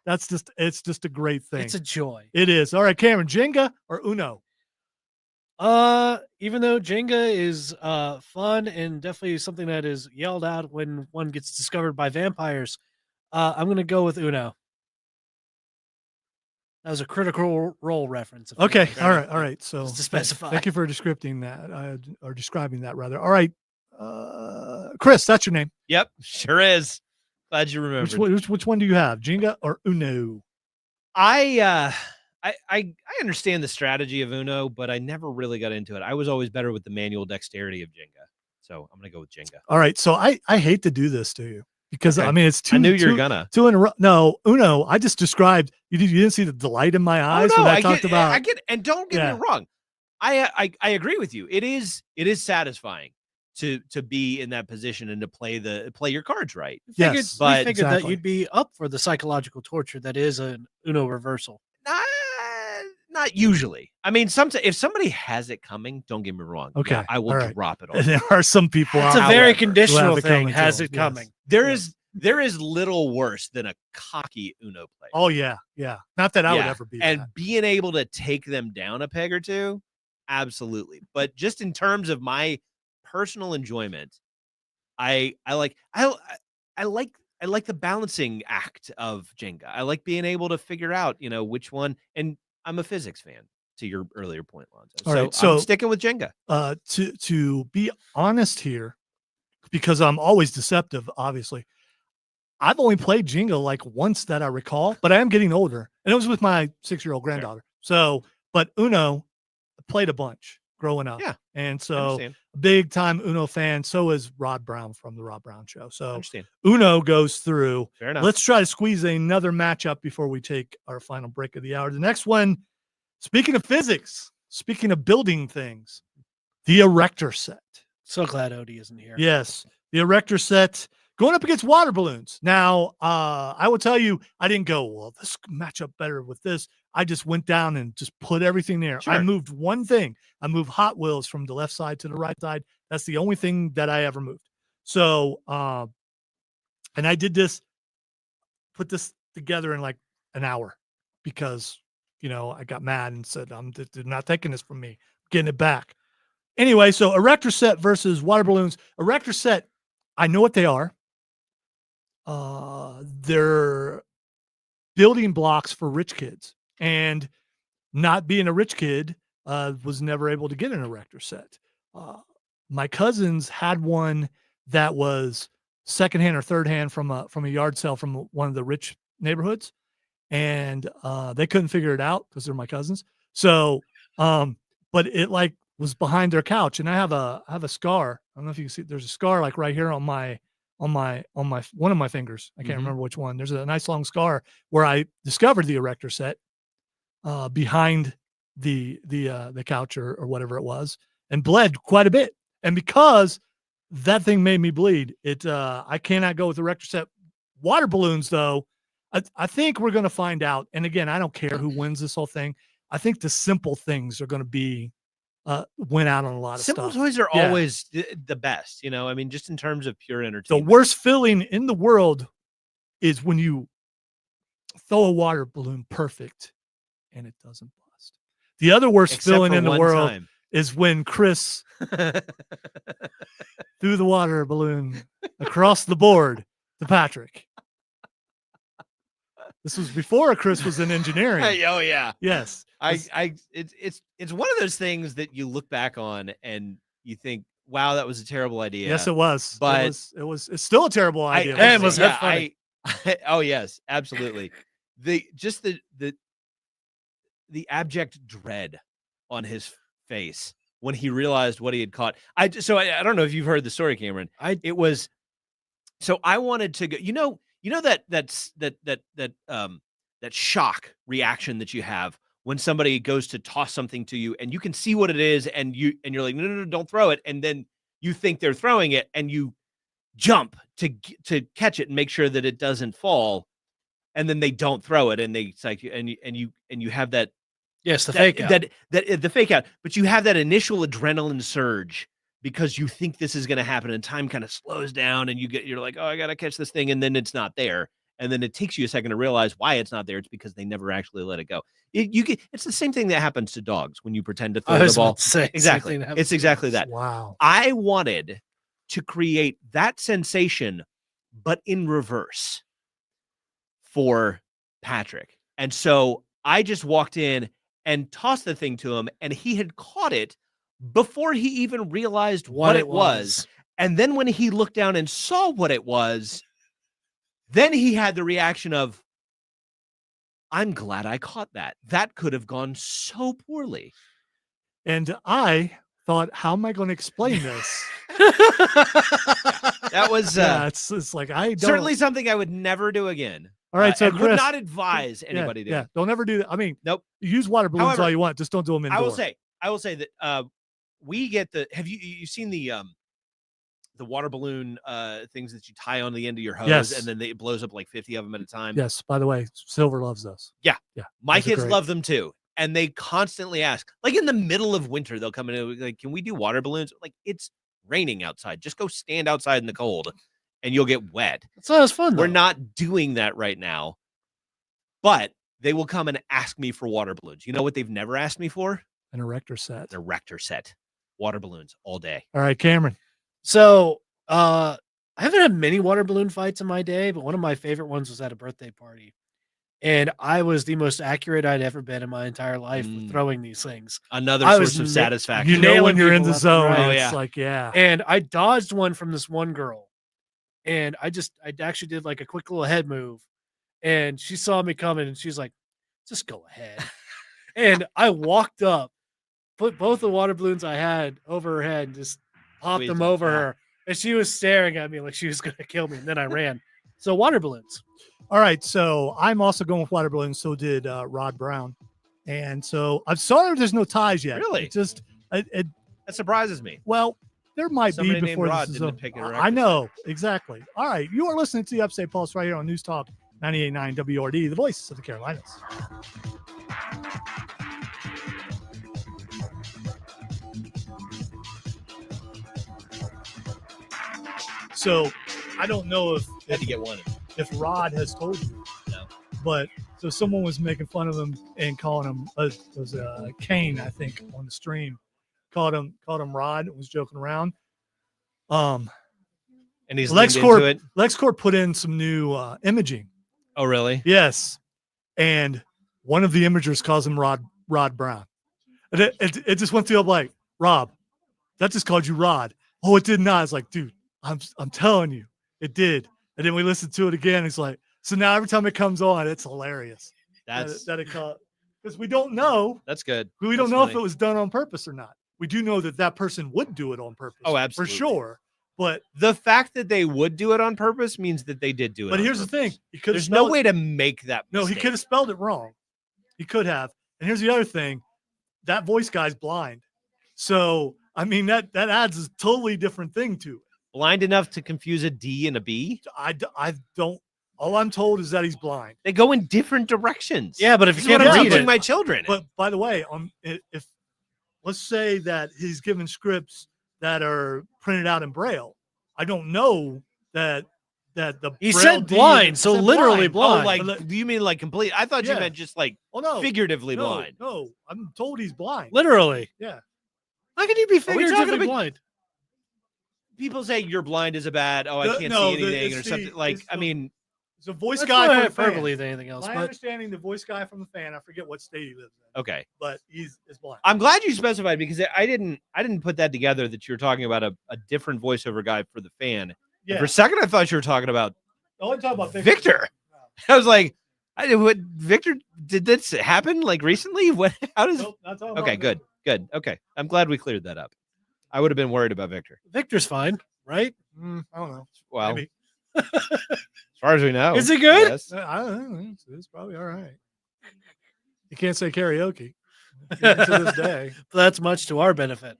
it's just a great thing. it's a joy. It is. All right, Cameron, Jenga or Uno? Even though Jenga is fun and definitely something that is yelled out when one gets discovered by vampires, I'm gonna go with Uno. That was a Critical Role reference. Okay. All right. So Just to specify. Thank you for describing that, or describing that rather. All right. Chris, that's your name. Yep, sure is. Glad you remembered. Which one do you have? Jenga or Uno? I understand the strategy of Uno, but I never really got into it. I was always better with the manual dexterity of Jenga. So I'm gonna go with Jenga. All right. So I hate to do this to you because Okay. I mean it's two. I knew you were gonna. Two in a row. No, Uno. I just described. You didn't see the delight in my eyes when I talked about. I get, and don't get me wrong. I agree with you. It is satisfying to be in that position and to play your cards right. Yes, we figured exactly. that you'd be up for the psychological torture that is an Uno reversal. Not usually. I mean, sometimes if somebody has it coming, don't get me wrong. Okay, yeah, I will all right. drop it And on. there are some people. It's a out very there conditional who have it thing. coming to Has them. it coming? Yes. There is little worse than a cocky Uno player. Oh yeah. Not that I would Yeah, ever be. and that. being able to take them down a peg or two, absolutely. But just in terms of my personal enjoyment, I like the balancing act of Jenga. I like being able to figure out, which one. And I'm a physics fan, to your earlier point, Lonzo. All right, I'm so sticking with Jenga. To be honest here, because I'm always deceptive, obviously. I've only played Jenga like once that I recall, but I am getting older, and it was with my 6-year-old granddaughter. So, but Uno, I played a bunch growing up, Yeah, and I so understand. big time Uno fan. So is Rod Brown from the Rod Brown Show. I So understand. Uno goes through. Fair enough. Let's try to squeeze another matchup before we take our final break of the hour. The next one, speaking of physics, speaking of building things, the Erector set. So glad Odie isn't here. Yes, the Erector set going up against water balloons. Now, I will tell you, I didn't go, well, this match up better with this. I just went down and just put everything there. Sure. I moved one thing. I moved Hot Wheels from the left side to the right side. That's the only thing that I ever moved. So, and I did put this together in like an hour because, I got mad and said, they're not taking this from me, I'm getting it back. Anyway, so erector set versus water balloons. Erector set, I know what they are. They're building blocks for rich kids, and not being a rich kid, was never able to get an erector set. My cousins had one that was secondhand or third hand from a yard sale from one of the rich neighborhoods, and they couldn't figure it out because they're my cousins. So, but it like was behind their couch, and I have a scar. I don't know if you can see. There's a scar like right here on my one of my fingers. I can't remember which one. There's a nice long scar where I discovered the erector set behind the couch or whatever it was, and bled quite a bit. And because that thing made me bleed, I cannot go with erector set. Water balloons, though, I think we're going to find out. And again, I don't care who wins this whole thing. I think the simple things are going to be win out on a lot of Simple stuff. toys are always the best, I mean, just in terms of pure The entertainment. worst feeling in the world is when you throw a water balloon perfect and it doesn't bust. The other worst Except feeling for in the one world time. is when Chris threw the water balloon across the board to Patrick. This was before Chris was in engineering. Oh yeah. Yes. It's one of those things that you look back on and you think, wow, that was a terrible idea. Yes, it was. But it's still a terrible idea. it was funny. Oh yes, absolutely. The abject dread on his face when he realized what he had caught. I don't know if you've heard the story, Cameron. I wanted to go, that shock reaction that you have when somebody goes to toss something to you and you can see what it is and you're like, no, don't throw it. And then you think they're throwing it and you jump to catch it and make sure that it doesn't fall. And then they don't throw it and it's like, and you have that. Yes. The fake out. The fake out, but you have that initial adrenaline surge because you think this is going to happen and time kind of slows down and you're like, oh, I got to catch this thing. And then it's not there. And then it takes you a second to realize why it's not there. It's because they never actually let it go. It's the same thing that happens to dogs when you pretend to throw the ball. Exactly. It's exactly that. Wow. I wanted to create that sensation, but in reverse for Patrick. And so I just walked in and tossed the thing to him, and he had caught it before he even realized what it was. And then when he looked down and saw what it was, then he had the reaction of, I'm glad I caught that. That could have gone so poorly. And I thought, how am I going to explain this? That was it's like I don't certainly something I would never do again. All right, so and Chris, would not advise anybody to. Yeah, don't ever do that. I mean, nope. Use water balloons However, all you want, just don't do them indoor. I will say that we get have you seen the water balloon things that you tie on the end of your hose, yes, and then it blows up like 50 of them at a time? Yes. By the way, Silver loves those. Yeah. My kids great. love them too. And they constantly ask, like in the middle of winter, they'll come in and like, can we do water balloons? Like, it's raining outside. Just go stand outside in the cold and you'll get wet. It's not as fun, though. We're not doing that right now. But they will come and ask me for water balloons. You know what they've never asked me for? An erector set. An erector set. Water balloons all day. All right, Cameron. So I haven't had many water balloon fights in my day, but one of my favorite ones was at a birthday party. And I was the most accurate I'd ever been in my entire life with throwing these things. Another source of satisfaction. You know when you're in the zone. Right. Oh, it's like, yeah. And I dodged one from this one girl. And I actually did like a quick little head move. And she saw me coming and she's like, just go ahead. And I walked up, put both the water balloons I had over her head and just popped them over her. And she was staring at me like she was going to kill me. And then I ran. So water balloons. All right, so I'm also going with water balloons. So did Rod Brown, and so I'm sorry there's no ties yet. Really? It just that surprises me. Well, there might Somebody be before named Rod this is didn't over. pick an I know erector exactly. All right, you are listening to the Upstate Pulse right here on News Talk 98.9 WORD, the voice of the Carolinas. So I don't know Had to get one. if Rod has told you. No. But so someone was making fun of him and calling him was Kane, I think, on the stream. Called him Rod and was joking around. And he's leaned into it. LexCorp put in some new imaging. Oh, really? Yes. And one of the imagers calls him Rod Brown. And it just went through. I'm like, Rob, that just called you Rod. Oh, it did not. It's like, dude, I'm telling you, it did. And then we listened to it again. It's like, so now every time it comes on, it's hilarious. That it caught, because we don't know. That's good. We don't know if it was done on purpose or not. We do know that person would do it on purpose. Oh, absolutely. For sure. But the fact that they would do it on purpose means that they did do it. But here's the thing. There's no way to make that mistake. No, he could have spelled it wrong. He could have. And here's the other thing. That voice guy's blind. So, I mean, that adds a totally different thing to it. Blind enough to confuse a D and a B? I don't. All I'm told is that he's blind. They go in different directions. Yeah, but if you can't read read it, my children. But by the way, if let's say that he's given scripts that are printed out in Braille, I don't know that the he Braille said blind, so literally blind. Oh, like, do you mean like complete? I thought you meant just like figuratively blind. No, I'm told he's blind. Literally. Yeah. How can you be figuratively blind? People say you're blind is a bad. Oh, I can't see anything or something. Like, I mean, it's a voice guy from the fan. Believe anything else. My understanding, the voice guy from the fan. I forget what state he lives in. Okay, but is blind. I'm glad you specified because I didn't put that together that you were talking about a different voiceover guy for the fan. Yeah. For a second, I thought you were talking about. Oh, I'm talking about Victor. No. I was like, what Victor? Did this happen like recently? What? How does? Nope, not talking okay, about good. Okay, I'm glad we cleared that up. I would have been worried about Victor. Victor's fine, right? I don't know. Well, maybe. As far as we know, is it good? Yes. I don't know. It's probably all right. You can't say karaoke to this day. But that's much to our benefit.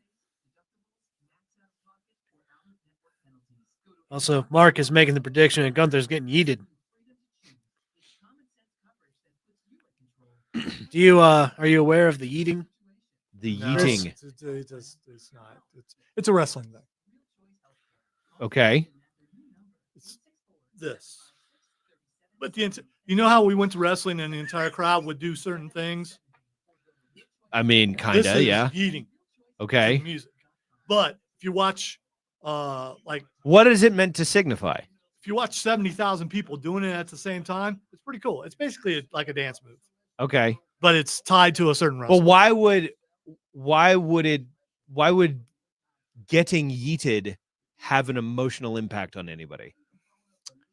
Also, Mark is making the prediction and Gunther's getting yeeted. Do you are you aware of the yeeting? The yeeting. It's not. It's a wrestling thing. Okay. It's this. But you know how we went to wrestling and the entire crowd would do certain things? I mean, kind of, yeah. Yeeting. Okay. Music. But if you watch like what is it meant to signify? If you watch 70,000 people doing it at the same time, it's pretty cool. It's basically like a dance move. Okay. But it's tied to a certain wrestler. Well, why would getting yeeted have an emotional impact on anybody?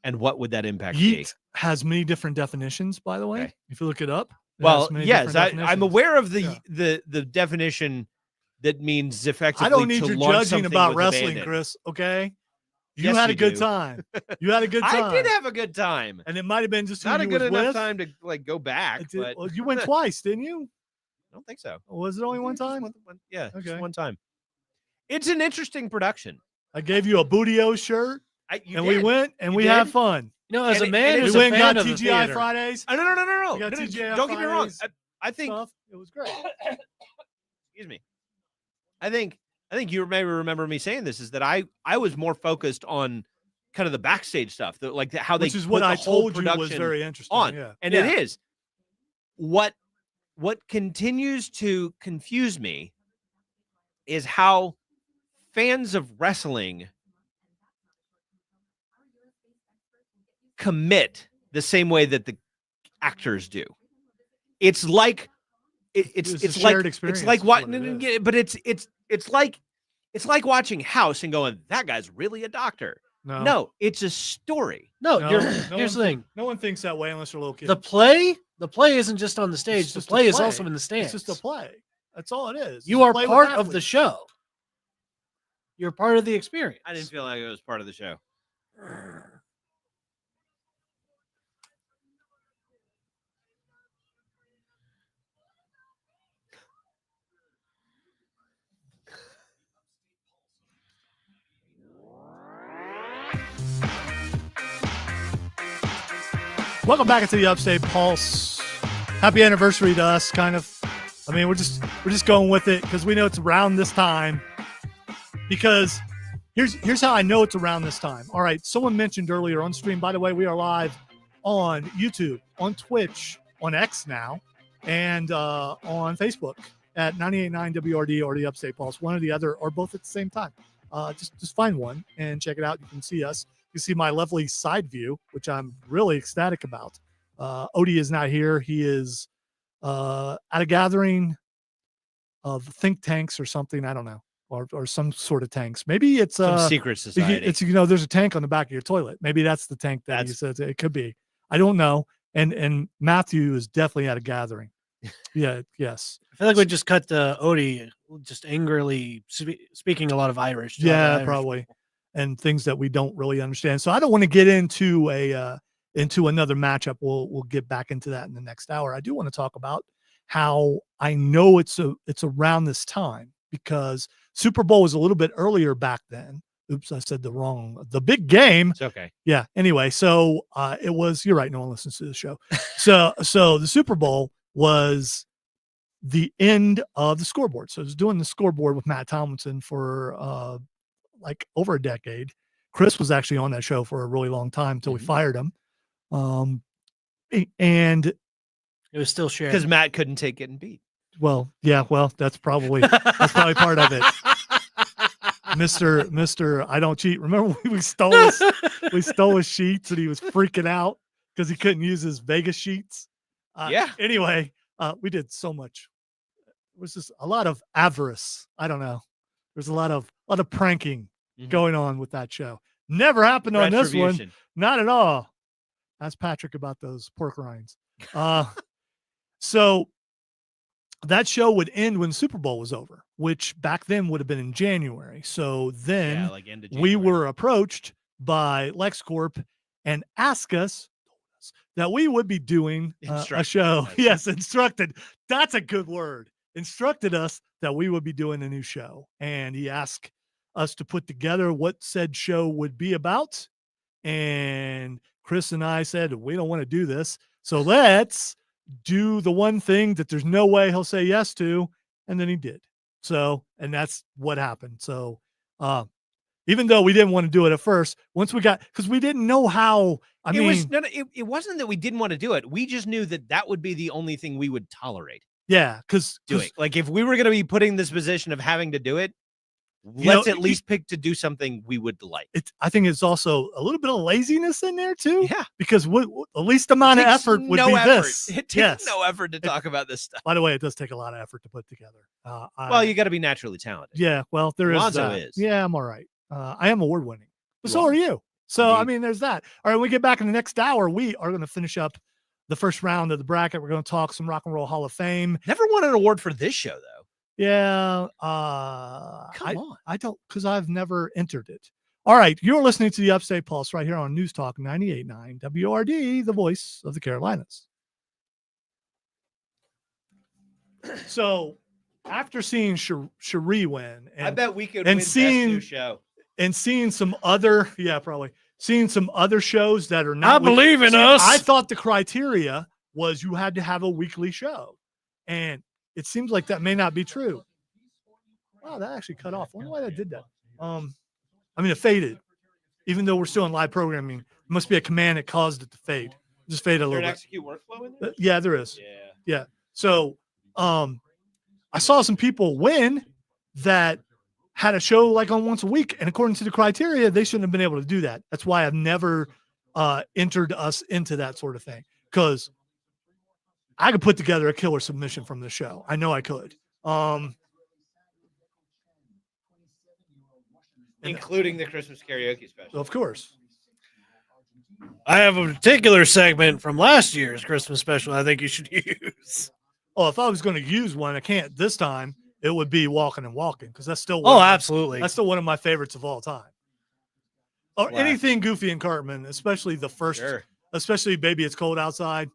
And what would that impact be? Has many different definitions, by the way. Okay. If you look it up. Well, yes, I'm aware of the definition that means effectively. I don't need your judging about wrestling, Chris. Okay. You had a good time. You had a good time. I did have a good time. And it might have been just not a good enough time to like go back. But well, you went twice, didn't you? I don't think so. Was it only one time? Yeah, okay. Just one time. It's an interesting production. I gave you a Bootio shirt, we went and we had fun. You know, as a man who's we went a fan and got of TGI Fridays. No. Don't get me wrong. I think it was great. Excuse me. I think you maybe remember me saying this is that I was more focused on kind of the backstage stuff, how they which is what I told you was very interesting on, yeah. And it is what continues to confuse me is how fans of wrestling commit the same way that the actors do. It's like it's like experience. It's like what, but it's like watching House and going, that guy's really a doctor. No, it's a story. Here's the thing. No one thinks that way unless they're little kids. The play isn't just on the stage. The play is also in the stands. It's just a play. That's all it is. You are part of the show. You're part of the experience. I didn't feel like it was part of the show. Welcome back into the Upstate Pulse. Happy anniversary to us, kind of. I mean, we're just going with it because we know it's around this time. Because Here's how I know it's around this time. All right, someone mentioned earlier on stream. By the way, we are live on YouTube, on Twitch, on X now, and on Facebook at 98.9 WRD or the Upstate Pulse. One or the other, or both at the same time. Just find one and check it out. You can see us. You see my lovely side view, which I'm really ecstatic about. Odie is not here. He is at a gathering of think tanks or something. I don't know. Or some sort of tanks. Maybe it's Some secret society. It's there's a tank on the back of your toilet. Maybe that's the tank that he says it could be. I don't know. And Matthew is definitely at a gathering. Yeah. Yes. I feel like we just cut Odie just angrily speaking a lot of Irish. Yeah, Irish probably. people. And things that we don't really understand. So I don't want to get into another matchup. We'll get back into that in the next hour. I do want to talk about how I know it's around this time because Super Bowl was a little bit earlier back then. Oops, I said the big game. It's okay. Yeah. Anyway, so it was, you're right. No one listens to the show. So the Super Bowl was the end of the scoreboard. So I was doing the scoreboard with Matt Tomlinson for like over a decade. Chris was actually on that show for a really long time until we fired him. And it was still shared because Matt couldn't take getting beat. Well, yeah, that's probably part of it. Mr. I don't cheat. Remember we stole his sheets and he was freaking out because he couldn't use his Vegas sheets. Yeah. Anyway, we did so much. It was just a lot of avarice. I don't know. There's a lot of pranking going on with that show. Never happened on this one. Not at all. Ask Patrick about those pork rinds. So that show would end when Super Bowl was over, which back then would have been in January. So then we were approached by LexCorp and asked us that we would be doing a show. Yes, instructed. That's a good word. Instructed us that we would be doing a new show. And he asked us to put together what said show would be about. And Chris and I said, we don't want to do this. So let's do the one thing that there's no way he'll say yes to. And then he did. So, and that's what happened. So, even though we didn't want to do it at first, once we got, because we didn't know how, it wasn't that we didn't want to do it. We just knew that would be the only thing we would tolerate. Yeah. Because like if we were going to be put in this position of having to do it, let's at least pick to do something we would like. I think it's also a little bit of laziness in there too. Yeah. Because the least amount of effort would be this. It takes no effort to talk about this stuff. By the way, it does take a lot of effort to put together. Well, you got to be naturally talented. Yeah. Well, there Alonzo is. Yeah, I'm all right. I am award winning. But so are you. So, Indeed. I mean, there's that. All right. When we get back in the next hour, we are going to finish up the first round of the bracket. We're going to talk some Rock and Roll Hall of Fame. Never won an award for this show, though. Yeah. Come on. I don't, because I've never entered it. All right. You're listening to the Upstate Pulse right here on News Talk 98.9 WRD, the voice of the Carolinas. So after seeing Cherie win, and I bet we could win Best New Show. And seeing some other, seeing some other shows that are not. I believe in us. I thought the criteria was you had to have a weekly show. And it seems like that may not be true. Wow, that actually cut off. I wonder why that did that. It faded. Even though we're still in live programming, there must be a command that caused it to fade. Just fade a little bit. Execute workflow in there? Yeah, there is. Yeah. So, I saw some people win that had a show like on once a week, and according to the criteria, they shouldn't have been able to do that. That's why I've never entered us into that sort of thing, because I could put together a killer submission from the show. I know I could. Including the Christmas karaoke special. Of course. I have a particular segment from last year's Christmas special I think you should use. Oh, if I was going to use one, I can't this time. It would be Walking and Walking, because that's still absolutely. That's still one of my favorites of all time. Or anything Goofy and Cartman, especially the first, especially Baby It's Cold Outside.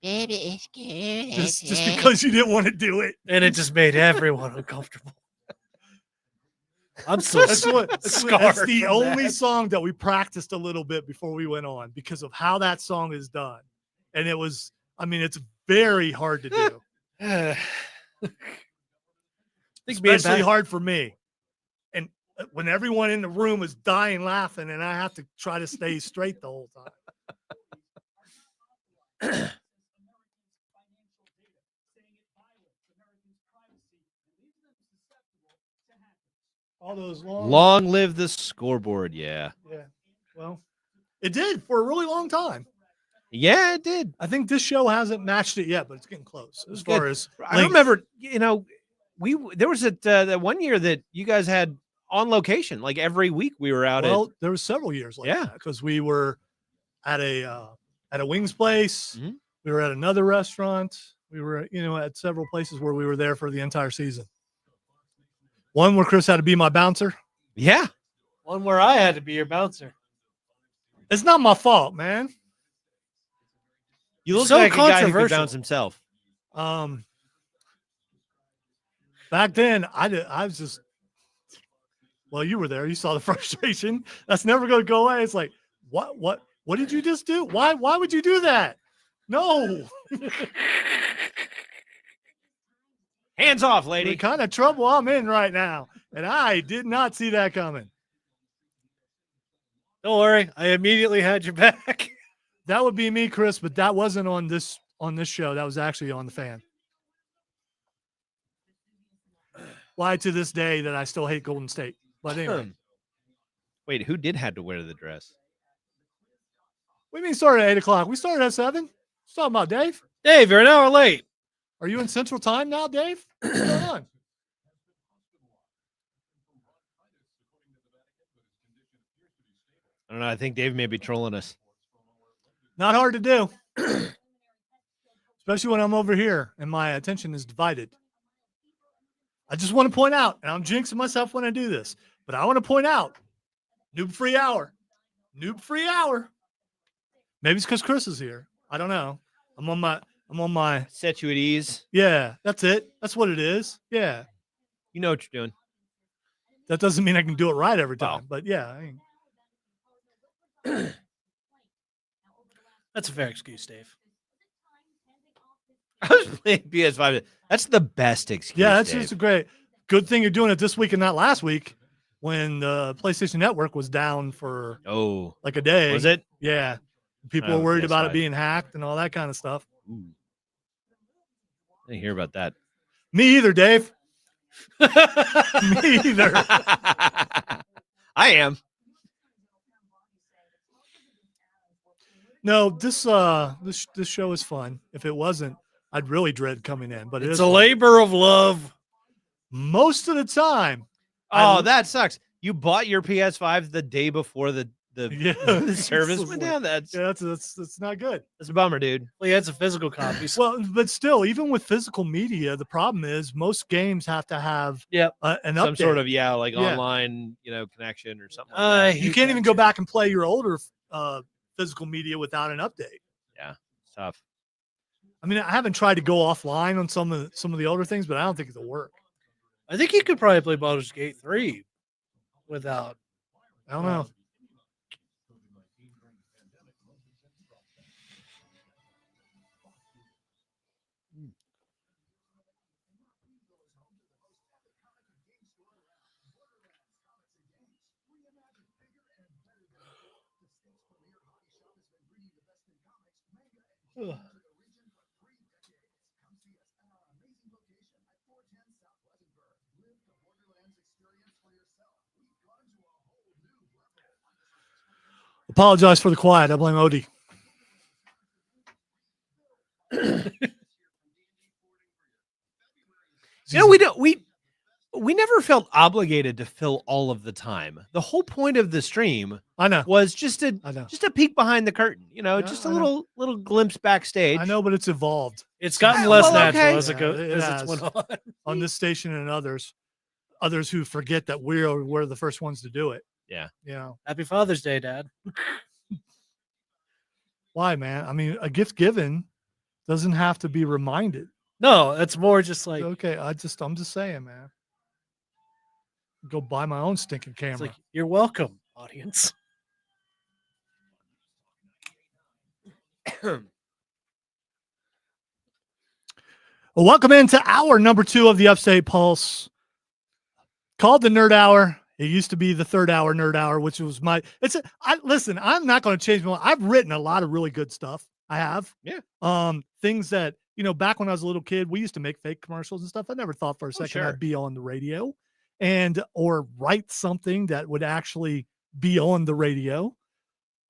Baby, it's good. Just because you didn't want to do it. And it just made everyone uncomfortable. I'm so scarred. That's the only song that we practiced a little bit before we went on because of how that song is done. And it was, it's very hard to do. Especially hard for me. And when everyone in the room is dying laughing, and I have to try to stay straight the whole time. All those Long live the scoreboard. Yeah. Yeah. Well, it did for a really long time. Yeah, it did. I think this show hasn't matched it yet, but it's getting close as far as I remember, there was that one year that you guys had on location, like every week we were out. Well, there was several years like that because we were at a wings place. Mhm. We were at another restaurant. We were, at several places where we were there for the entire season. One where Chris had to be my bouncer. Yeah. One where I had to be your bouncer. It's not my fault, man. You look So like a guy who could controversial. bounce himself. Back then, I was just, well, you were there. You saw the frustration. That's never going to go away. It's like, what did you just do? Why would you do that? No. Hands off, The lady. kind of trouble I'm in right now. And I did not see that coming. Don't worry, I immediately had your back. That would be me, Chris, but that wasn't on this show. That was actually on the fan. Why to this day that I still hate Golden State. But anyway. Wait, who did have to wear the dress? What do you mean started at 8 o'clock? We started at 7. What's talking about, Dave? Dave, you're an hour late. Are you in Central Time now, Dave? What's going on? I don't know. I think Dave may be trolling us. Not hard to do. Especially when I'm over here and my attention is divided. I just want to point out, and I'm jinxing myself when I do this, but I want to point out, noob free hour. Noob free hour. Maybe it's because Chris is here. I don't know. I'm on my Set you at ease. Yeah, that's it. That's what it is. Yeah. You know what you're doing. That doesn't mean I can do it right every time, Wow. but yeah. That's a fair excuse, Dave. I was playing PS5. That's the best excuse. Yeah, that's Dave. just a great good thing you're doing it this week and not last week when the PlayStation Network was down for like a day. Was it? Yeah. People Oh, were worried about PS5. it being hacked and all that kind of stuff. Ooh. I didn't hear about that. Me either, Dave. Me either. I am. No, this show is fun. If it wasn't, I'd really dread coming in. But It's a labor of love. Most of the time. Oh, that sucks. You bought your PS5 the day before the the service went down. That's not good. That's a bummer, dude. Well, yeah, it's a physical copy. Well, but still, even with physical media, the problem is most games have to have an update. Some sort of online connection or something. I You can't even go back and play your older physical media without an update. Yeah, it's tough. I mean, I haven't tried to go offline on some of the older things, but I don't think it'll work. I think you could probably play Baldur's Gate 3 without. I don't know. Ugh. Apologize for the quiet. I blame Odie. We never felt obligated to fill all of the time. The whole point of the stream, I know, was just a peek behind the curtain. Just a little glimpse backstage. I know, but it's evolved. It's gotten less natural okay. as it goes. It As has. it's went on. This station and others who forget that we're the first ones to do it. Yeah. Happy Father's Day, Dad. Why, man? I mean, a gift given doesn't have to be reminded. No, it's more just like okay. I'm just saying, man. Go buy my own stinking camera. it's like you're welcome, audience. Well, welcome into hour number 2 of the Upstate Pulse, called the Nerd Hour. It used to be the third hour nerd hour, which was listen, I'm not going to change my mind. I've written a lot of really good stuff. I have. Yeah. Things that, back when I was a little kid, we used to make fake commercials and stuff. I never thought for a second sure. I'd be on the radio or write something that would actually be on the radio.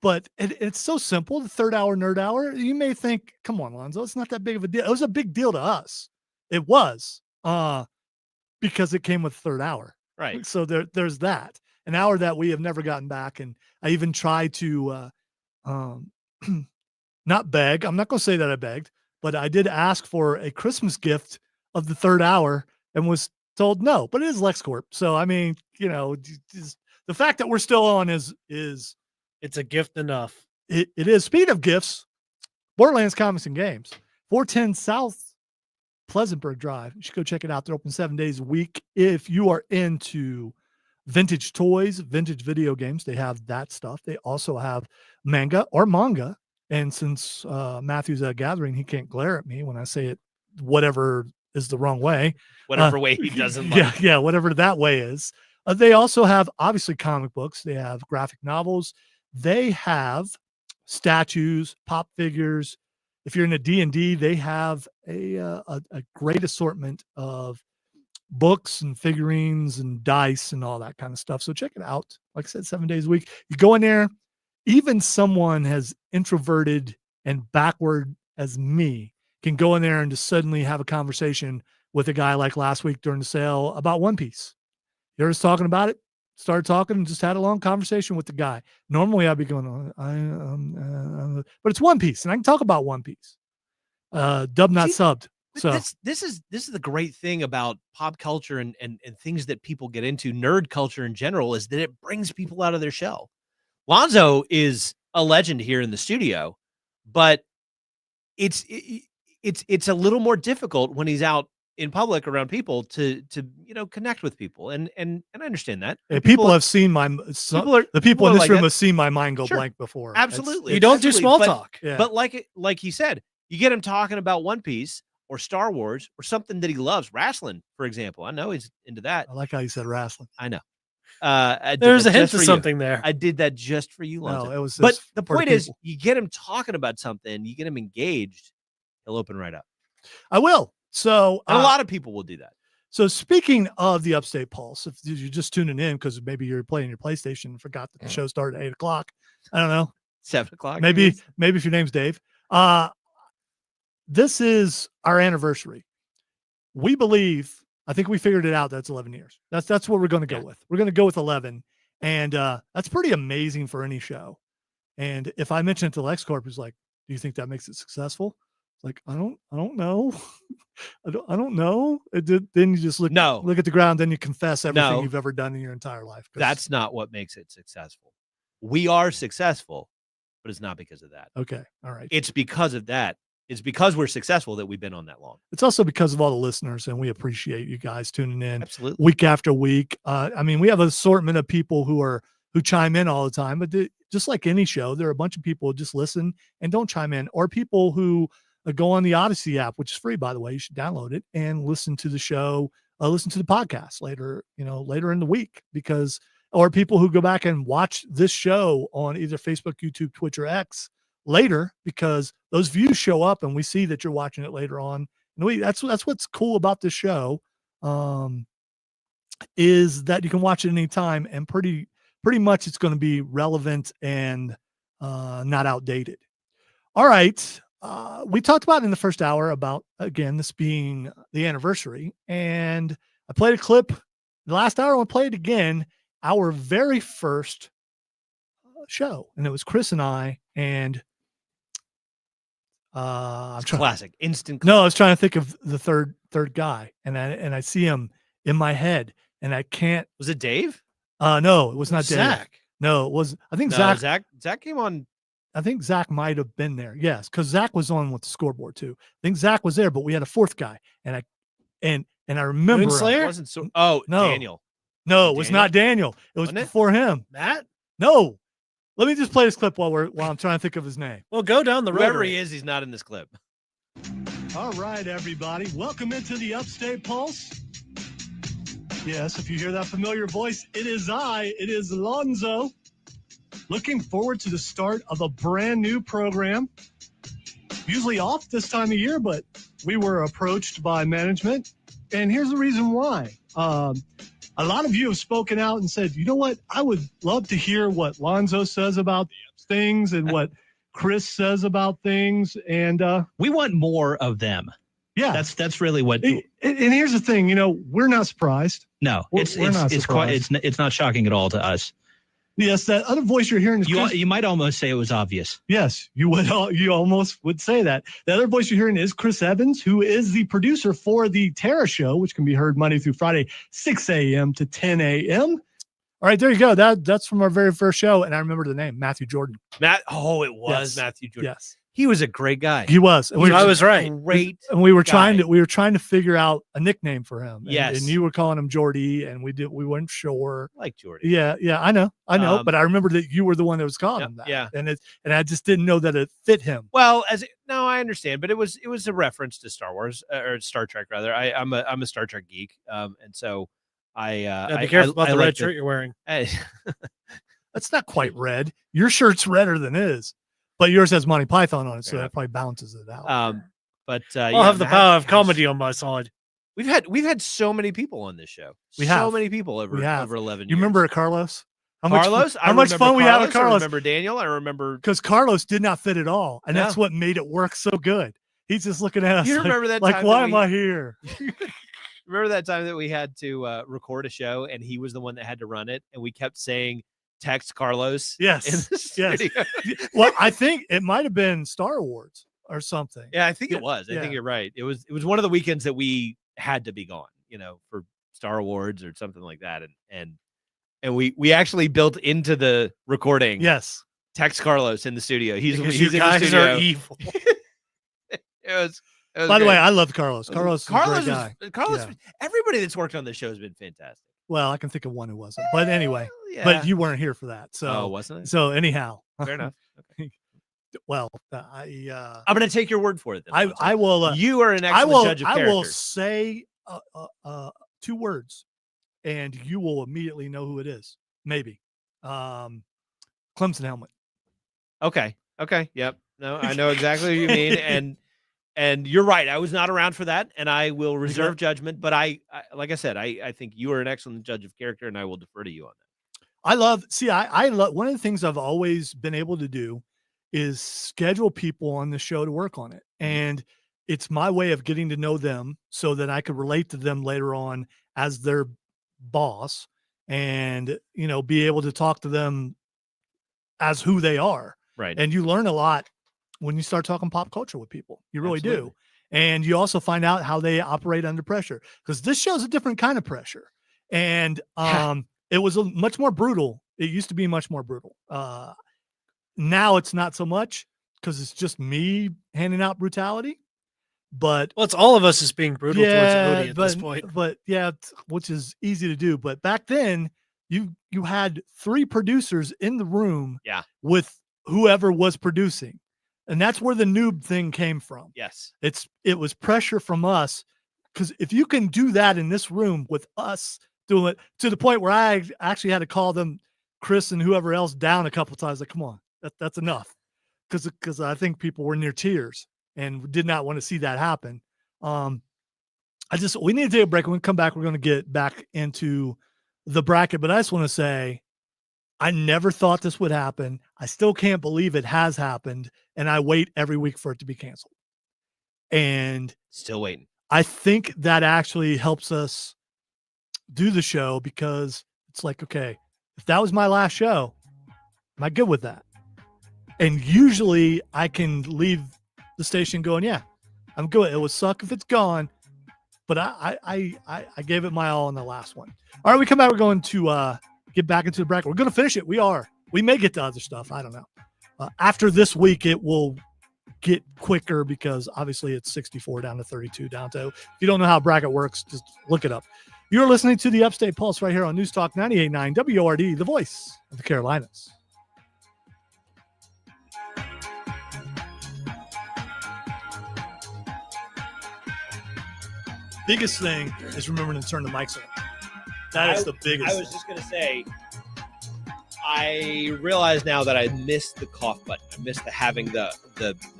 But it's so simple. The third hour nerd hour, you may think, come on, Lonzo, it's not that big of a deal. It was a big deal to us. It was, because it came with third hour. Right. So there's that, an hour that we have never gotten back. And I even tried to, not beg. I'm not going to say that I begged, but I did ask for a Christmas gift of the third hour and was told no, but it is LexCorp. So, I mean, the fact that we're still on is it's a gift enough. It is. Speed of gifts, Borderlands Comics and Games, 410 South Pleasantburg Drive. You should go check it out. They're open 7 days a week. If you are into vintage toys, vintage video games, they have that stuff. They also have manga. And since Matthew's at a gathering, he can't glare at me when I say it, whatever is the wrong way. Whatever way he doesn't like. Yeah, whatever that way is. They also have, obviously, comic books. They have graphic novels. They have statues, pop figures. If you're into D&D, they have a great assortment of books and figurines and dice and all that kind of stuff. So check it out. Like I said, 7 days a week. You go in there, even someone as introverted and backward as me can go in there and just suddenly have a conversation with a guy like last week during the sale about One Piece. You were just talking about it, started talking and just had a long conversation with the guy. Normally I'd be going, but it's One Piece and I can talk about One Piece. Dub not subbed. So this is the great thing about pop culture and things that people get into, nerd culture in general, is that it brings people out of their shell. Lonzo is a legend here in the studio, but it's a little more difficult when he's out in public around people to connect with people, and I understand that. People have seen the people in this room have seen my mind go blank before. Absolutely, you don't do small talk. But like he said, you get him talking about One Piece or Star Wars or something that he loves, wrestling, for example. I know he's into that. I like how you said wrestling. I know. There's a hint of something there. I did that just for you, Lonzo. No, it was. But the point is, you get him talking about something, you get him engaged, he'll open right up. I will. So and a lot of people will do that. So speaking of the Upstate Pulse, if you're just tuning in because maybe you're playing your PlayStation and forgot that the show started at 8:00, I don't know, 7:00. Maybe if your name's Dave. This is our anniversary. We believe. I think we figured it out. That's 11 years. That's what we're going to go with. We're going to go with 11, and that's pretty amazing for any show. And if I mention it to LexCorp, who's like, "Do you think that makes it successful?" It's like, I don't know. I don't know. Then you just look at the ground, then you confess everything you've ever done in your entire life. That's not what makes it successful. We are successful, but it's not because of that. Okay. All right. It's because of that. It's because we're successful that we've been on that long. It's also because of all the listeners, and we appreciate you guys tuning in absolutely week after week. I mean, we have an assortment of people who chime in all the time, but just like any show, there are a bunch of people who just listen and don't chime in, or people who go on the Odyssey app, which is free, by the way. You should download it and listen to the show, listen to the podcast later in the week, or people who go back and watch this show on either Facebook, YouTube, Twitch, or X later, because those views show up and we see that you're watching it later on. And that's what's cool about this show, is that you can watch it anytime, and pretty much it's going to be relevant and not outdated. All right. We talked about in the first hour about, again, this being the anniversary, and I played a clip the last hour. I want to play it again, our very first show, and it was Chris and I, and classic, instant. No, I was trying to think of the third guy, and I see him in my head, and I can't. Was it Dave? No, it was not Zach. Dave. No, it was. I think Zach came on. I think Zach might have been there. Yes, because Zach was on with the scoreboard too. I think Zach was there, but we had a fourth guy, and I remember Moonslayer? It wasn't so. Oh, no. Daniel. No, it was not Daniel. It was before him. Matt? No. Let me just play this clip while I'm trying to think of his name. Well, go down the road. Whoever he is, he's not in this clip. All right, everybody. Welcome into the Upstate Pulse. Yes, if you hear that familiar voice, it is I. It is Lonzo. Looking forward to the start of a brand new program. Usually off this time of year, but we were approached by management. And here's the reason why. A lot of you have spoken out and said, you know what? I would love to hear what Lonzo says about things and what Chris says about things. And we want more of them. Yeah, that's really what. And here's the thing, we're not surprised. No, it's not shocking at all to us. Yes, that other voice you're hearing is you might almost say it was obvious. Yes, you almost would say that. The other voice you're hearing is Chris Evans, who is the producer for the Tara Show, which can be heard Monday through Friday, 6 a.m. to 10 a.m. All right, there you go. That's from our very first show, and I remember the name, Matthew Jordan. It was Yes. Matthew Jordan. Yes, He was a great guy. he was. And I was right. Great. And we were guy. trying to figure out a nickname for him. And, Yes. and you were calling him Jordy, and we weren't sure. I like Jordan. Yeah, I know. But I remember that you were the one that was calling Yep, him that. yeah. And I just didn't know that it fit him. Well, I understand, but it was a reference to Star Wars or Star Trek rather. I'm a Star Trek geek, and so I Be careful about the red like shirt you're wearing. That's not quite red. Your shirt's redder than his, but yours has Monty Python on it, so Yeah. that probably balances it out. But I'll have the power of comedy on my side. We've had so many people on this show. We have. so many people over 11 years. You remember Carlos? Carlos? How much fun we had with I Carlos? remember Daniel. I remember. Because Carlos did not fit at all, and that's No. what made it work so good. He's just looking at us. You remember that like time why that am we- I here? Remember that time that we had to record a show and he was the one that had to run it, and we kept saying text Carlos. Yes, in the yes. studio. Well, I think it might have been Star Wars or something. Yeah, I think Yeah, it was. I yeah. think you're right. It was one of the weekends that we had to be gone, for Star Awards or something like that, and we actually built into the recording. Yes. Text Carlos in the studio. He's Because in you the guys studio. are evil. It was By the way, great. I love Carlos. Carlos is a Carlos great guy. Carlos. Yeah. Everybody that's worked on this show has been fantastic. Well, I can think of one who wasn't, but anyway. Yeah. But you weren't here for that, so oh, wasn't it? so anyhow. Fair enough. Okay. Well, I'm going to take your word for it. Then, Lonzo. I will. You are an excellent judge of I character. will say 2 words, and you will immediately know who it is. Maybe, Clemson helmet. Okay. Yep. No, I know exactly what you mean, and you're right. I was not around for that, and I will reserve judgment. But I like I said, I think you are an excellent judge of character, and I will defer to you on that. I love one of the things I've always been able to do is schedule people on the show to work on it. And it's my way of getting to know them so that I could relate to them later on as their boss and, be able to talk to them as who they are. Right. And you learn a lot when you start talking pop culture with people. You really Absolutely. do. And you also find out how they operate under pressure, because this show's a different kind of pressure. And it was much more brutal. It used to be much more brutal. Now it's not so much because it's just me handing out brutality. But Well, it's all of us as being brutal towards Odie at this point. But yeah, which is easy to do. But back then, you had 3 producers in the room, Yeah. with whoever was producing, and that's where the noob thing came from. Yes. It was pressure from us, because if you can do that in this room with us doing it, to the point where I actually had to call them, Chris and whoever else, down a couple of times. Like, come on, that's enough, because I think people were near tears and did not want to see that happen. We need to take a break. When we come back, we're going to get back into the bracket. But I just want to say, I never thought this would happen. I still can't believe it has happened. And I wait every week for it to be canceled. And Still waiting. I think that actually helps us do the show, because it's like, okay, if that was my last show, am I good with that? And usually I can leave the station going, yeah, I'm good. It would suck if it's gone, but I gave it my all in the last one. All right, we come back. We're going to get back into the bracket. We're going to finish it. We may get to other stuff. I don't know. After this week, it will get quicker, because obviously it's 64 down to 32 down to. If you don't know how bracket works, just look it up. You're listening to the Upstate Pulse right here on News Talk 98.9 WORD, the voice of the Carolinas. Biggest thing is remembering to turn the mics on. That is the biggest. I was just gonna say, I realize now that I missed the cough button. I missed having the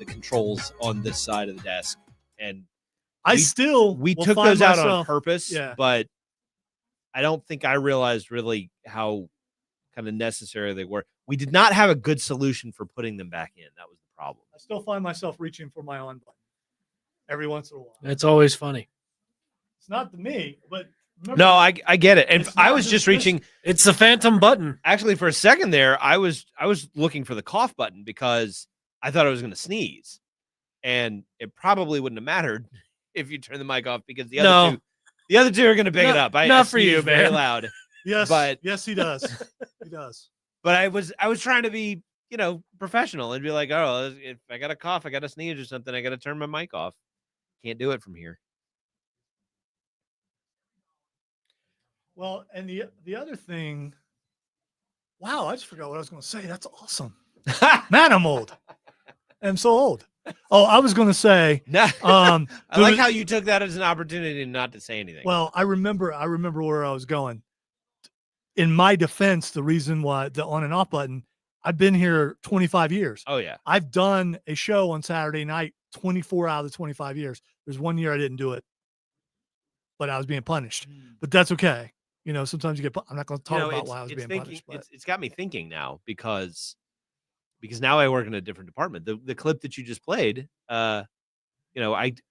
controls on this side of the desk, and we will took find those out on myself- purpose. Yeah. But I don't think I realized really how kind of necessary they were. We did not have a good solution for putting them back in. That was the problem. I still find myself reaching for my on button every once in a while. It's always funny. It's not to me, but remember, No, I get it. And It's I not was just just this. reaching. It's the phantom button. Actually, for a second there, I was looking for the cough button because I thought I was going to sneeze, and it probably wouldn't have mattered if you turn the mic off because the other two are going to pick it up. Not for you, sneeze very man. loud. yes, but- yes, he does. He does. But I was trying to be professional and be like, oh, if I got a cough, I got to sneeze or something, I got to turn my mic off. Can't do it from here. Well, and the other thing, wow, I just forgot what I was going to say. That's awesome. Man, I'm old. I'm so old. Oh, I was going to say, Nah, I I like how you took that as an opportunity not to say anything. Well, I remember where I was going. In my defense, the reason why the on and off button, I've been here 25 years. oh yeah. I've done a show on Saturday night 24 out of the 25 years. There's 1 year I didn't do it, but I was being punished. But that's okay. Sometimes you get. I'm not going to talk about why I was being punished. But It's got me thinking now because now I work in a different department. The clip that you just played, I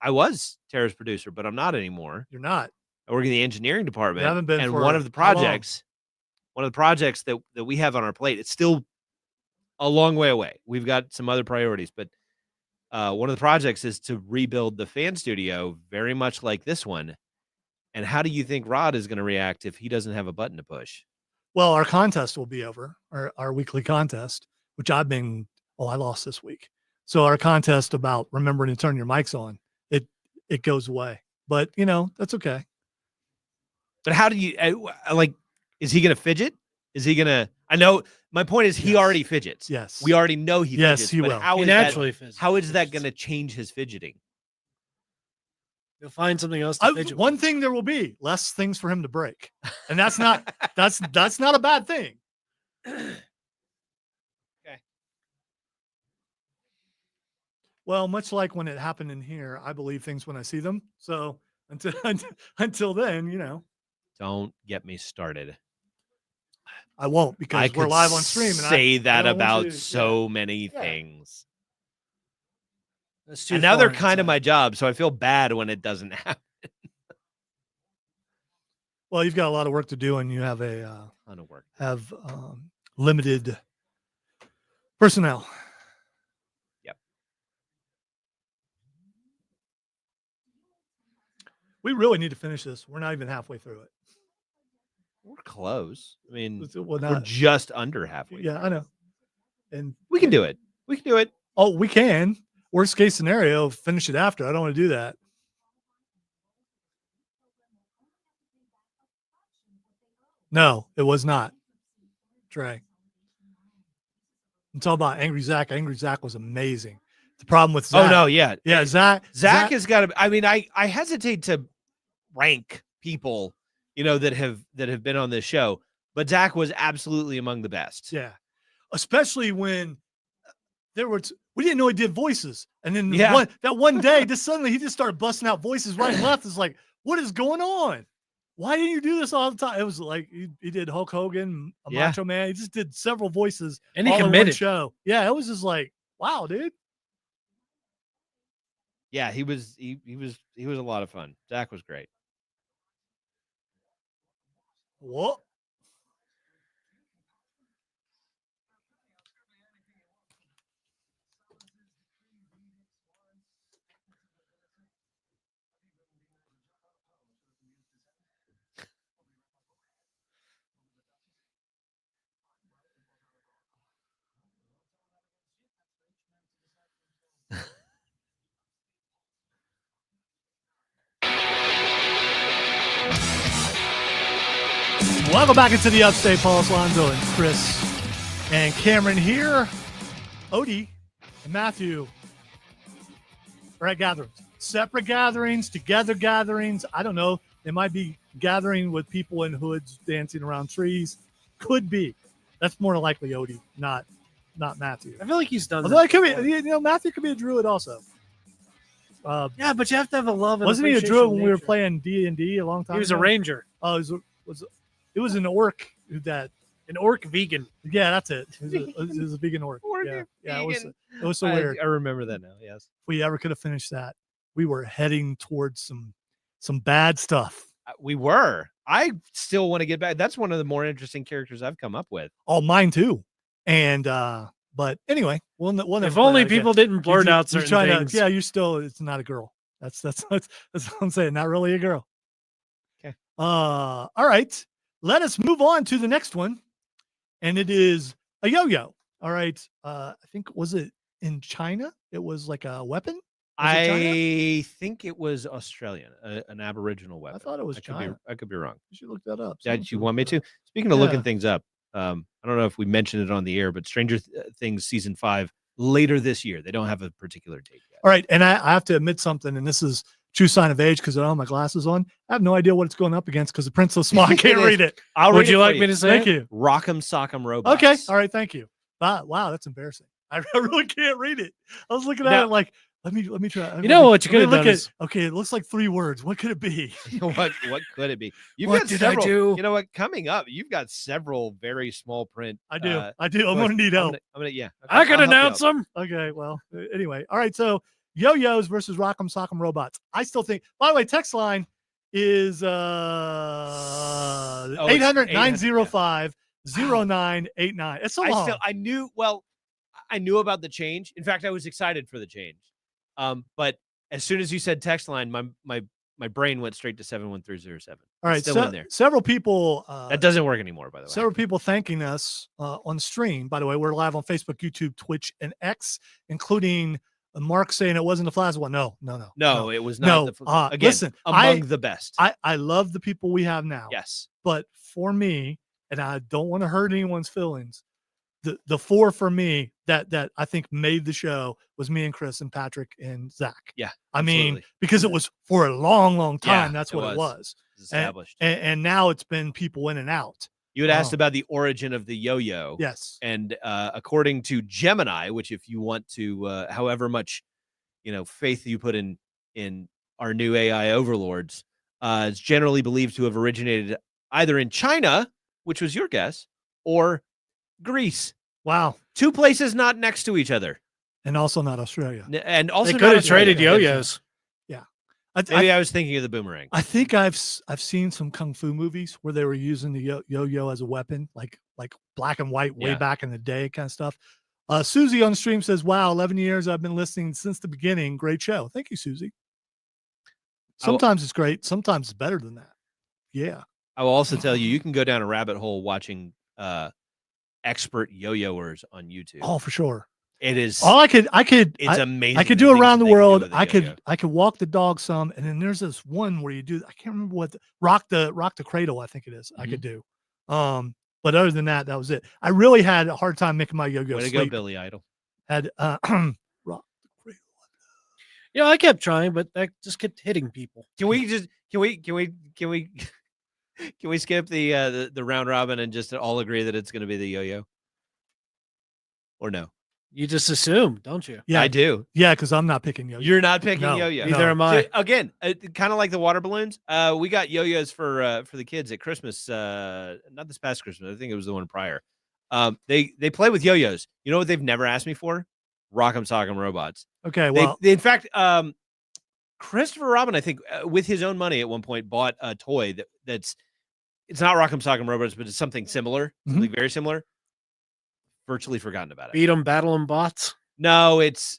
was Tara's producer, but I'm not anymore. you're not. I work in the engineering department. haven't been and for one of the how long? projects that we have on our plate, it's still a long way away. We've got some other priorities, but one of the projects is to rebuild the fan studio very much like this one. And how do you think Rod is going to react if he doesn't have a button to push? Well, our contest will be over. Our weekly contest, which I lost this week. So our contest about remembering to turn your mics on, it goes away. But that's okay. But how do you is he going to fidget? Is he going to, I know my point is he Yes. already fidgets. Yes. We already know he Yes, fidgets. he but will. How He is naturally fidgets. how is that going to change his fidgeting? You'll find something else to fidget One with. thing there will be less things for him to break. And that's not that's not a bad thing. Okay. Well, much like when it happened in here, I believe things when I see them. So until then, Don't get me started. I won't because I we're could live on stream. And say I that don't want about you to- so many Yeah. things. That's too And now they're far kind of inside. my job, so I feel bad when it doesn't happen. Well, you've got a lot of work to do, and you have a Ton of work. limited personnel. Yep. We really need to finish this. We're not even halfway through it. We're close. I mean, We're we're not. just under halfway. Yeah, I know. And We can do it. We can do it. oh, we can. Worst case scenario, finish it after. I don't want to do that. No, it was not. Trey. I'm talking about Angry Zach. Angry Zach was amazing. The problem with Zach. Oh no, yeah. Yeah, Zach Has got to. I mean, I hesitate to rank people, that have been on this show, but Zach was absolutely among the best. Yeah. Especially when we didn't know he did voices. And then Yeah. that one day, just suddenly he just started busting out voices right and left. It's like, what is going on? Why didn't you do this all the time? It was like he did Hulk Hogan, a Yeah. Macho Man. He just did several voices And he all in one committed. show. Yeah, it was just like, wow, dude. Yeah, he was a lot of fun. Zach was great. What? Welcome back into the Upstate Pulse. Lonzo and Chris and Cameron here. Odie and Matthew are at gatherings. Separate gatherings, together gatherings. I don't know. It might be gathering with people in hoods dancing around trees. Could be. That's more likely Odie, not Matthew. I feel like he's done Although that. it could be, before. Matthew could be a druid also. Yeah, but you have to have a love. And Wasn't he a appreciation druid of when we were nature. playing D&D a long time He was ago? a ranger, Oh, it was an orc that. an orc vegan. Yeah, that's it. It was a vegan orc. Yeah, it was so weird. I remember that now. Yes. If we ever could have finished that, we were heading towards some bad stuff. We were. I still want to get back. That's one of the more interesting characters I've come up with. Oh, mine too. And but anyway, we'll never If play only that again. people didn't blurt out You're certain trying things. to, you're still. It's not a girl. That's what I'm saying. Not really a girl. Okay. All right. Let us move on to the next one, and it is a yo-yo. All right. I think was it in China? It was like a weapon. I think it was Australian, an Aboriginal weapon. I thought it was China. I could be wrong. You should look that up. Did you want me to? Speaking of looking things up, I don't know if we mentioned it on the air, but Stranger Things season 5 later this year. They don't have a particular date yet. All right, and I have to admit something, and this is true sign of age because I don't have my glasses on. I have no idea what it's going up against because the print's so small. I can't read it. Would you like me to say? Thank it? you. Rock'em Sock'em Robots. Okay. All right. Thank you. Wow, that's embarrassing. I really can't read it. I was looking at it like, let me try. You know what you could have done is, okay, it looks like 3 words. What could it be? what could it be? You've What got did I several, do? You know what? Coming up, you've got several very small print. I do. I'm gonna need help. I'm gonna yeah. Okay, I could I'll help you announce out. them. Okay. Well, anyway. All right. So yo-yos versus Rock'em Sock'em Robots. I still think. By the way, text line is 800-905-0989. It's so long. I knew about the change. In fact, I was excited for the change. But as soon as you said text line, my brain went straight to 71307. All right. Still in there. Several people. That doesn't work anymore, by the way. Several people thanking us on stream. By the way, we're live on Facebook, YouTube, Twitch, and X, including Mark saying it wasn't the Flash one. No, it was not. Again, listen, among the best. I love the people we have now. Yes. But for me, and I don't want to hurt anyone's feelings, the 4 for me that I think made the show was me and Chris and Patrick and Zach. Yeah. I mean, absolutely. because it was for a long, long time. Yeah, that's what it was. It's established. And now it's been people in and out. You had asked about the origin of the yo-yo. Yes. And according to Gemini, which if you want to, however much, faith you put in our new AI overlords, it's generally believed to have originated either in China, which was your guess, or Greece. Wow. 2 places not next to each other. And also not Australia. And also They not could have Australia. traded yo-yos. Yeah. Maybe I was thinking of the boomerang. I think I've seen some kung fu movies where they were using the yo-yo as a weapon, like black and white way back in the day kind of stuff. Susie on the stream says, wow, 11 years I've been listening since the beginning. Great show. Thank you, Susie. Sometimes it's great. Sometimes it's better than that. Yeah. I will also tell you can go down a rabbit hole watching expert yo-yoers on YouTube. Oh, for sure. It is. It's amazing. I could do around the world. I could walk the dog some, and then there's this one where you do. I can't remember what rock the cradle. I think it is. I could do. But other than that, that was it. I really had a hard time making my yo-yo. Way to go, Billy Idol. Had rock the cradle. Yeah, I kept trying, but that just kept hitting people. Can we skip the round robin and just all agree that it's going to be the yo-yo? Or no? You just assume, don't you? Yeah, I do. Yeah, because I'm not picking yo-yo. You're not picking No, yo-yo. Neither am I. So, again, kind of like the water balloons. We got yo-yos for the kids at Christmas. Not this past Christmas. I think it was the one prior. They play with yo-yos. You know what they've never asked me for? Rock'em Sock'em Robots. Okay, well, they in fact, Christopher Robin, I think, with his own money at one point, bought a toy that's it's not Rock'em Sock'em Robots, but it's something similar, something very similar. Virtually forgotten about it. Beat 'em, battle 'em, bots. No, it's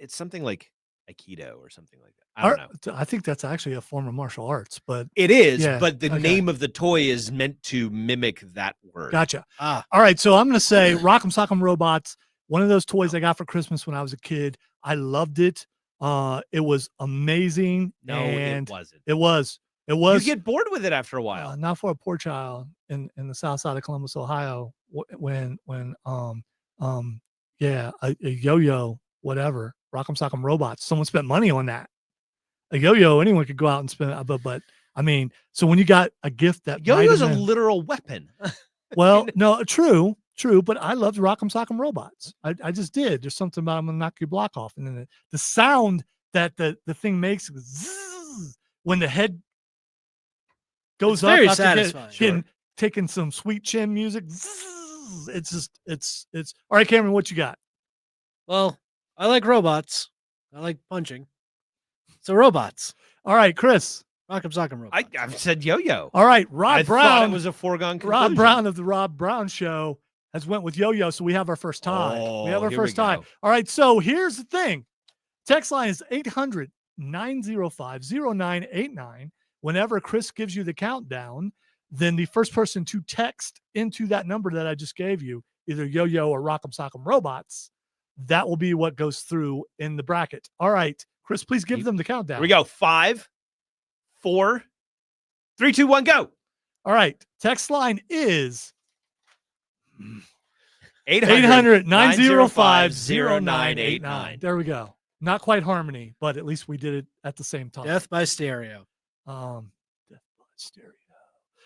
something like Aikido or something like that. I don't know. I think that's actually a form of martial arts, but It is, Yeah, but the okay. name of the toy is meant to mimic that word. gotcha. Ah, All right, so I'm going to say Rock'em Sock'em Robots, one of those toys I got for Christmas when I was a kid. I loved it. It was amazing. No, and it wasn't. It was. You get bored with it after a while. Not for a poor child in the south side of Columbus, Ohio, when a yo-yo, whatever, Rock'em Sock'em Robots. Someone spent money on that. A yo-yo, anyone could go out and spin it. But I mean, so when you got a gift that might Yo-yo's have a been- literal weapon. well, no, true, but I loved Rock'em Sock'em Robots. I just did. There's something about I'm gonna knock your block off, and then the sound that the thing makes zzz, when the head goes It's up very after satisfying. getting taking some sweet chin music. Zzz, it's just it's all right, Cameron. What you got? Well, I like robots. I like punching. So robots. All right, Chris. Rock'em Sock'em robots. I've said yo-yo. All right, I Rob thought Brown. it was a foregone conclusion. Rob Brown of the Rob Brown Show has went with yo-yo, so we have our first tie. We have Oh, our here we first tie. go. All right, so here's the thing. Text line is 800-905-0989. Whenever Chris gives you the countdown, then the first person to text into that number that I just gave you, either yo-yo or Rock'em Sock'em Robots, that will be what goes through in the bracket. All right, Chris, please give them the countdown. Here we go. 5, 4, 3, 2, 1, go. All right, text line is 800-905-0989. There we go. Not quite harmony, but at least we did it at the same time. Death by stereo. Death by stereo.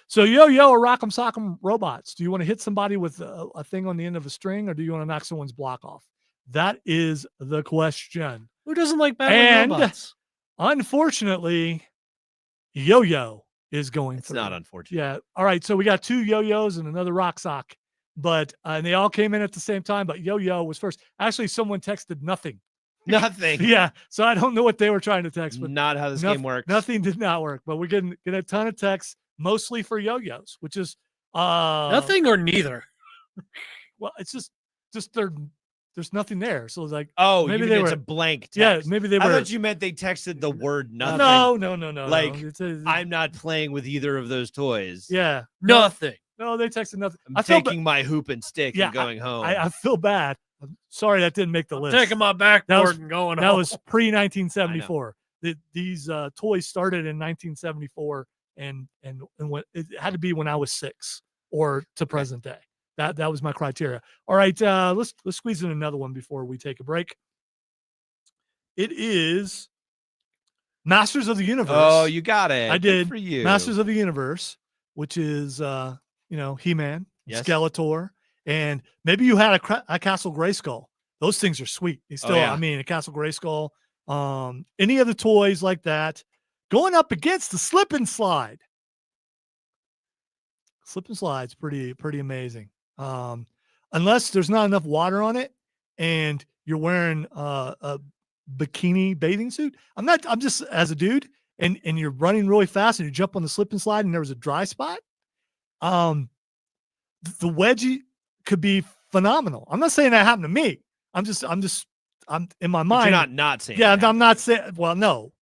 So yo-yo or Rock'em Sock'em Robots. Do you want to hit somebody with a thing on the end of a string, or do you want to knock someone's block off? That is the question. Who doesn't like battling And robots? unfortunately, yo-yo is going It's through. not unfortunate. Yeah. All right. So we got 2 yo-yos and another rock sock, but and they all came in at the same time. But yo-yo was first. Actually, someone texted nothing. Nothing. Yeah. So I don't know what they were trying to text, but Not how this noth- game works. nothing did not work. But we're getting a ton of texts, mostly for yo-yos, which is Nothing or neither. Well, it's just there's nothing there. So it's like, Oh, maybe maybe they it's were- a blank text. yeah, maybe they I were. thought you meant they texted the word nothing. No. Like, It's I'm not playing with either of those toys. yeah. Nothing. No, they texted nothing. I'm I feel taking my hoop and stick Yeah, and going home. I feel bad. I'm sorry that didn't make the list. Taking my backboard was- and going That home. was pre 1974. These toys started in 1974, and when it had to be when I was 6 or to present day. That was my criteria. All right, let's squeeze in another one before we take a break. It is Masters of the Universe. Oh, you got it. I Good did. for you. Masters of the Universe, which is He-Man, Yes. Skeletor, and maybe you had a Castle Grayskull. Those things are sweet. They still, yeah. I mean, a Castle Grayskull. Any of the toys like that, going up against the Slip and Slide. Slip and Slide's pretty amazing. Unless there's not enough water on it, and you're wearing a bikini bathing suit. I'm just as a dude, and you're running really fast, and you jump on the slip and slide, and there was a dry spot. The wedgie could be phenomenal. I'm not saying that happened to me. I'm in my But mind. you're not saying. Yeah, that. I'm not saying. Well, no,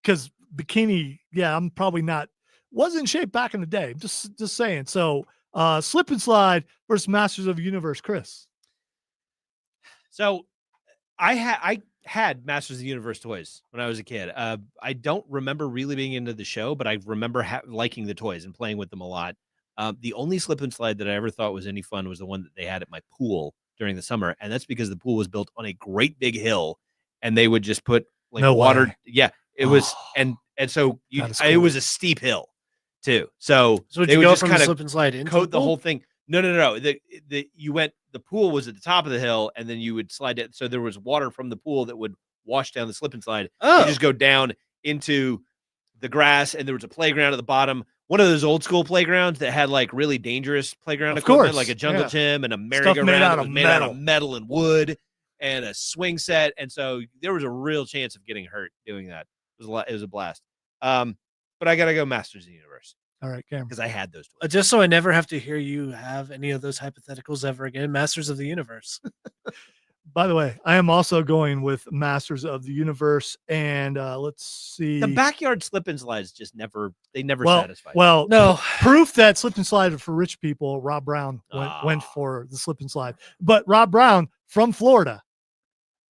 because bikini. Yeah, I'm probably not. Wasn't in shape back in the day. Just saying. So, slip and slide versus Masters of the Universe, Chris. So, I had Masters of the Universe toys when I was a kid. I don't remember really being into the show, but I remember liking the toys and playing with them a lot. The only slip and slide that I ever thought was any fun was the one that they had at my pool during the summer, and that's because the pool was built on a great big hill, and they would just put like No water. way. Yeah, it was, Oh, and so that is it cool. was a steep hill too. So So would they you would go just from the kind of slip and slide into coat the pool? whole thing. No. The pool was at the top of the hill, and then you would slide it. So there was water from the pool that would wash down the slip and slide. Oh, You just go down into the grass, and there was a playground at the bottom. One of those old school playgrounds that had like really dangerous playground Of equipment, course, like a jungle yeah. gym and a Stuff merry-go-round made out that of was made out of metal and wood, and a swing set. And so there was a real chance of getting hurt doing that. It was a blast. But I gotta go Masters of the Universe All right, Cameron. because I had those toys. just so I never have to hear you have any of those hypotheticals ever again. Masters of the Universe. By the way, I am also going with Masters of the Universe, and let's see. The backyard slip and slides just never well, satisfied. well, No, proof that slip and slide for rich people. Rob Brown went for the slip and slide, but Rob Brown from Florida,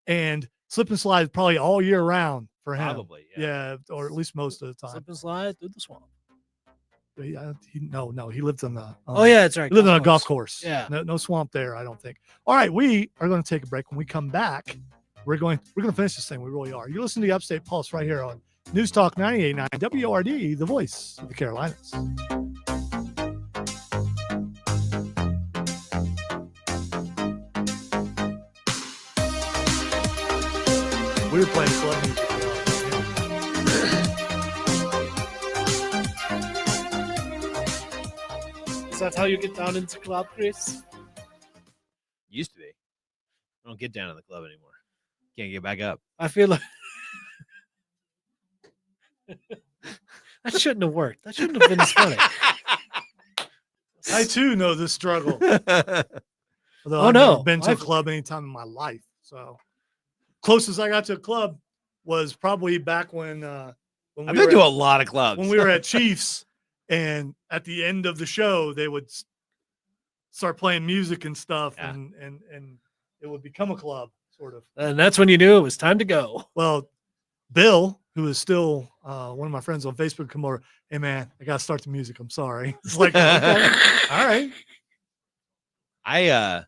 and slip and slide is probably all year round for him. Probably, yeah. Yeah, or at least most of the time. slip and slide through the swamp. No, he lived on the. Oh yeah, that's right. He lived on a golf course. Yeah. No swamp there, I don't think. All right, we are going to take a break. When we come back, we're going to finish this thing. We really are. You listen to the Upstate Pulse right here on News Talk 98.9 WORD, the voice of the Carolinas. We were playing club music. Is that how you get down into club, Chris? Used to be. I don't get down in the club anymore. Can't get back up. I feel like that shouldn't have worked. That shouldn't have been as funny. I too know this struggle. Although Oh, I've no. never been to a club any time in my life. So closest I got to a club was probably back when I've we been were to at, a lot of clubs. when we were at Chiefs, and at the end of the show they would start playing music and stuff, Yeah. and it would become a club, sort of. And that's when you knew it was time to go. Well, Bill, who is still one of my friends on Facebook, come over. Hey man, I gotta start the music. I'm sorry. It's like, okay, all right. I've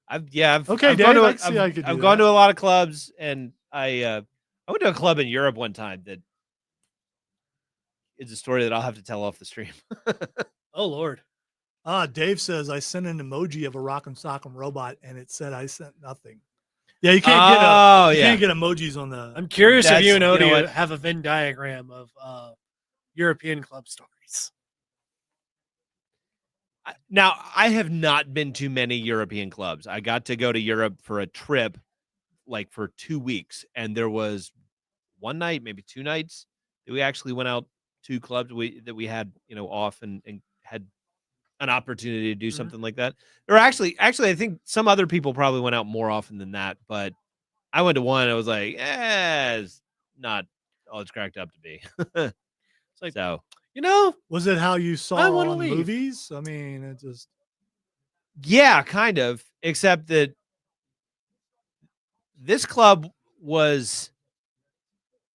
Okay, I've Dave, gone to I can see how you could do I've gone that. to a lot of clubs, and I went to a club in Europe one time that is a story that I'll have to tell off the stream. Oh Lord. Dave says I sent an emoji of a rock'em sock'em robot, and it said I sent nothing. Yeah, you can't you can't get emojis on the. I'm curious if That's- you and you know Odie what? have a Venn diagram of European club stories. Now, I have not been to many European clubs. I got to go to Europe for a trip, like for 2 weeks, and there was one night, maybe 2 nights, that we actually went out to clubs that we had, off and had an opportunity to do something like that. Or actually, I think some other people probably went out more often than that, but I went to one. I was like, it's not all it's cracked up to be. It's like, So, Was it how you saw I wanna on leave. movies? I mean, it just. yeah, kind of, except that this club was,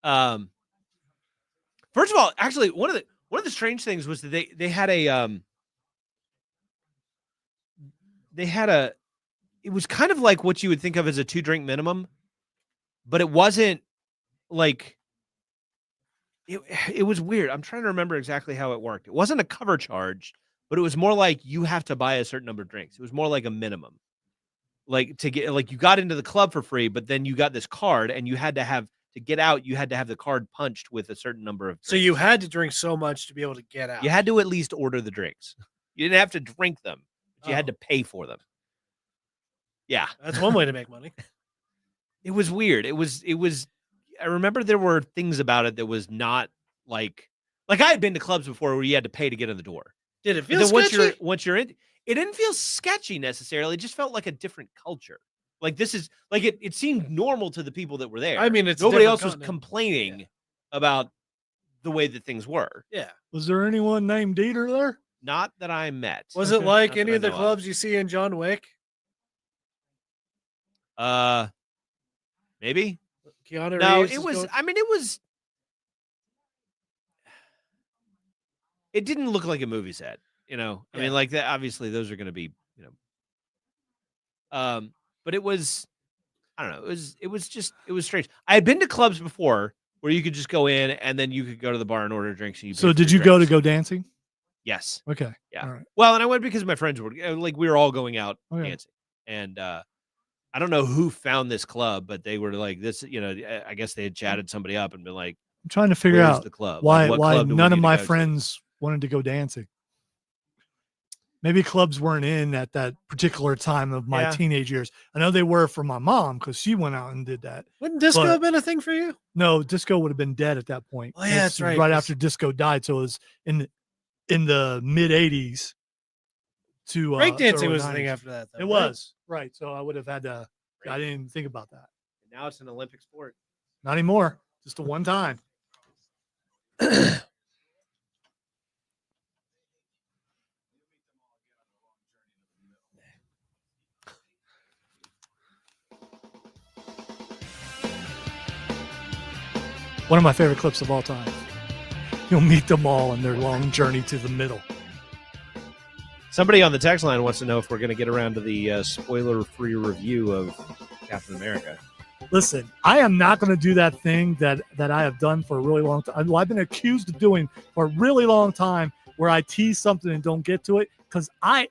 first of all, actually, one of the strange things was that they had it was kind of like what you would think of as a 2-drink minimum, but it wasn't like it was weird. I'm trying to remember exactly how it worked. It wasn't a cover charge, but it was more like you have to buy a certain number of drinks. It was more like a minimum. Like to get, like, you got into the club for free, but then you got this card, and you had to have to get out. You had to have the card punched with a certain number of drinks. so you had to drink so much to be able to get out. You had to at least order the drinks. You didn't have to drink them, but you had to pay for them. Yeah. That's one way to make money. It was weird. It was I remember there were things about it that was not like I had been to clubs before where you had to pay to get in the door. Did it But feel then sketchy? once you're in, it didn't feel sketchy necessarily. It just felt like a different culture. Like this is like it seemed normal to the people that were there. I mean, it's a nobody different else was continent. complaining about the way that things were. Yeah. Was there anyone named Dieter there? Not that I met. Was Okay. it like Not that any I of the know of. clubs you see in John Wick? Maybe. Keanu No, Reeves it is was. going- I mean, it was. It didn't look like a movie set, I Yeah. mean, like that. Obviously, those are going to be, But it was. I don't know. It was strange. I had been to clubs before where you could just go in and then you could go to the bar and order drinks. And you So paid for did your you go to drinks. go dancing? Yes. Okay. Yeah. All right. Well, and I went because my friends were like we were all going out Okay. dancing, and I don't know who found this club, but they were like this. I guess they had chatted somebody up and been like, I'm trying to figure "Where's out the club? why Like, what why club do we none of need to my go to?" friends wanted to go dancing. Maybe clubs weren't in at that particular time of my Yeah. teenage years. I know they were for my mom because she went out and did that. Wouldn't disco but- have been a thing for you? No, disco would have been dead at that point. Oh, yeah, It's that's right, Right 'cause- after disco died, so it was in the mid '80s to Breakdancing early was the thing 90s. after that. Though, It right? was right. So I would have had to. I didn't even think about that. Now it's an Olympic sport. Not anymore. Just a one time. One of my favorite clips of all time. You'll meet them all in their long journey to the middle. Somebody on the text line wants to know if we're going to get around to the spoiler-free review of Captain America. Listen, I am not going to do that thing that I have done for a really long time. Well, I've been accused of doing for a really long time, where I tease something and don't get to it, because I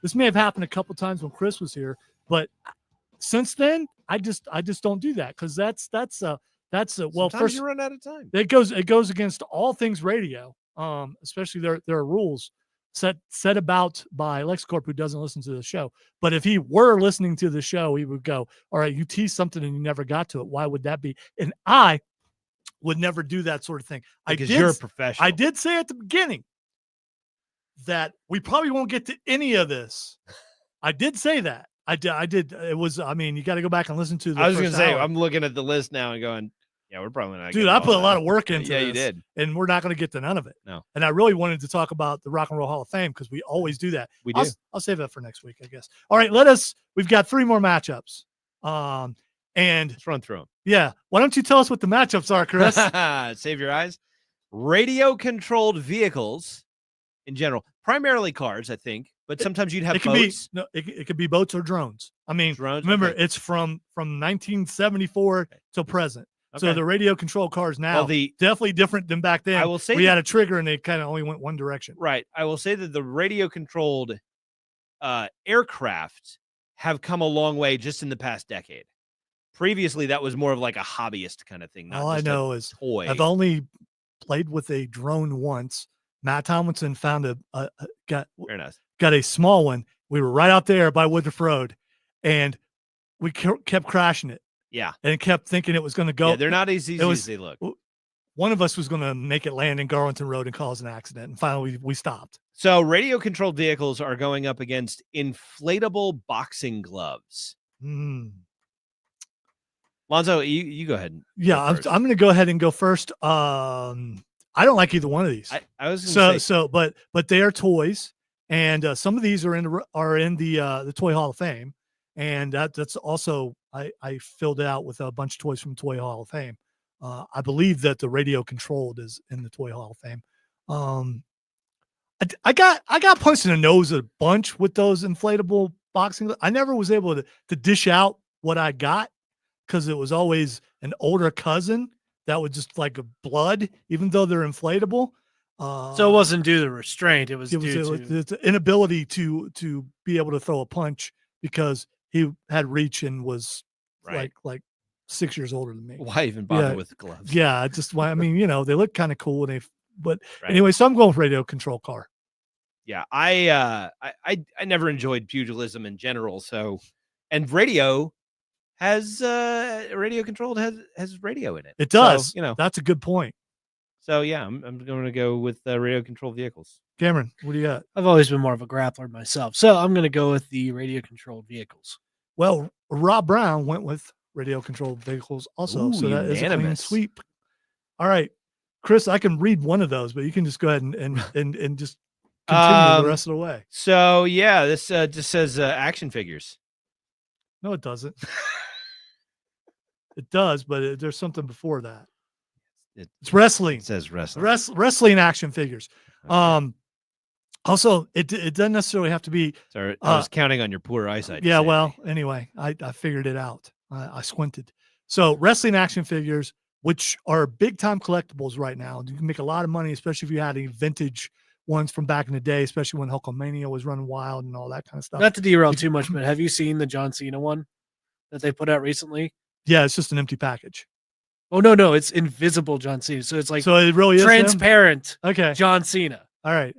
this may have happened a couple times when Chris was here, but since then I just don't do that, because that's well, Sometimes first you run out of time. it goes against all things radio, especially there are rules set about by LexCorp, who doesn't listen to the show. But if he were listening to the show, he would go, all right, you teased something and you never got to it. Why would that be? And I would never do that sort of thing. Because you're a professional. I did say at the beginning that we probably won't get to any of this. I did say that. I did. It was, I mean, you got to go back and listen to the I was going first to say, hour. I'm looking at the list now and going, yeah, we're probably not. Dude, I put a lot of work into Yeah, this. you did. And we're not going to get to none of it. No. And I really wanted to talk about the Rock and Roll Hall of Fame, because we always do that. We do. I'll save that for next week, I guess. All right, we've got 3 more matchups. And Let's run through them. yeah, why don't you tell us what the matchups are, Chris? Save your eyes. Radio-controlled vehicles in general, primarily cars, I think, but sometimes you'd have it could boats. it could be boats or drones. I mean, Drones, remember, okay. it's from 1974 till present. So Okay. the radio controlled cars now, Well, definitely different than back then. I will say we that- had a trigger and they kind of only went one direction. Right. I will say that the radio-controlled aircraft have come a long way just in the past decade. Previously, that was more of like a hobbyist kind of thing. Not All I just a know is toy. I've only played with a drone once. Matt Tomlinson found got Very nice. a small one. We were right out there by Woodruff Road, and we kept crashing it, Yeah. and kept thinking it was going to go. Yeah, they're not as easy was- as they look. One of us was going to make it land in Garlington Road and cause an accident, and finally we stopped. So radio-controlled vehicles are going up against inflatable boxing gloves. Mm. Lonzo, you go ahead. And Yeah, go I'm first. going to go ahead and go first. I don't like either one of these. I was gonna say, But they are toys, and some of these are in the Toy Hall of Fame, and that's also I filled it out with a bunch of toys from Toy Hall of Fame. I believe that the radio controlled is in the Toy Hall of Fame. I got punched in the nose a bunch with those inflatable boxing. I never was able to dish out what I got, because it was always an older cousin that would just like a blood, even though they're inflatable. So it wasn't due to restraint. It was due to the inability to be able to throw a punch, because he had reach and was right. like 6 years older than me. Why even bother Yeah. with gloves? Yeah, I mean, they look kind of cool, and but Right. anyway, so I'm going with radio control car. Yeah, I never enjoyed pugilism in general. So, and radio has radio controlled has radio in it. It does. So, That's a good point. So yeah, I'm going to go with radio controlled vehicles. Cameron, what do you got? I've always been more of a grappler myself, so I'm going to go with the radio-controlled vehicles. Well, Rob Brown went with radio controlled vehicles also. Ooh, so that is a clean unanimous. sweep. All right, Chris, I can read one of those, but you can just go ahead and just continue the rest of the way. So yeah, this just says action figures. No, it doesn't. It does, but there's something before that. It's wrestling. It says wrestling. Wrestling action figures. Okay. Also, it doesn't necessarily have to be. Sorry, I was counting on your poor eyesight. Yeah, Sandy. well, anyway, I figured it out. I squinted. So wrestling action figures, which are big time collectibles right now. You can make a lot of money, especially if you had any vintage ones from back in the day, especially when Hulkamania was running wild and all that kind of stuff. Not to derail too much, but have you seen the John Cena one that they put out recently? Yeah, it's just an empty package. Oh no, it's invisible John Cena. So it's like So it really is him? transparent Okay. John Cena. All right.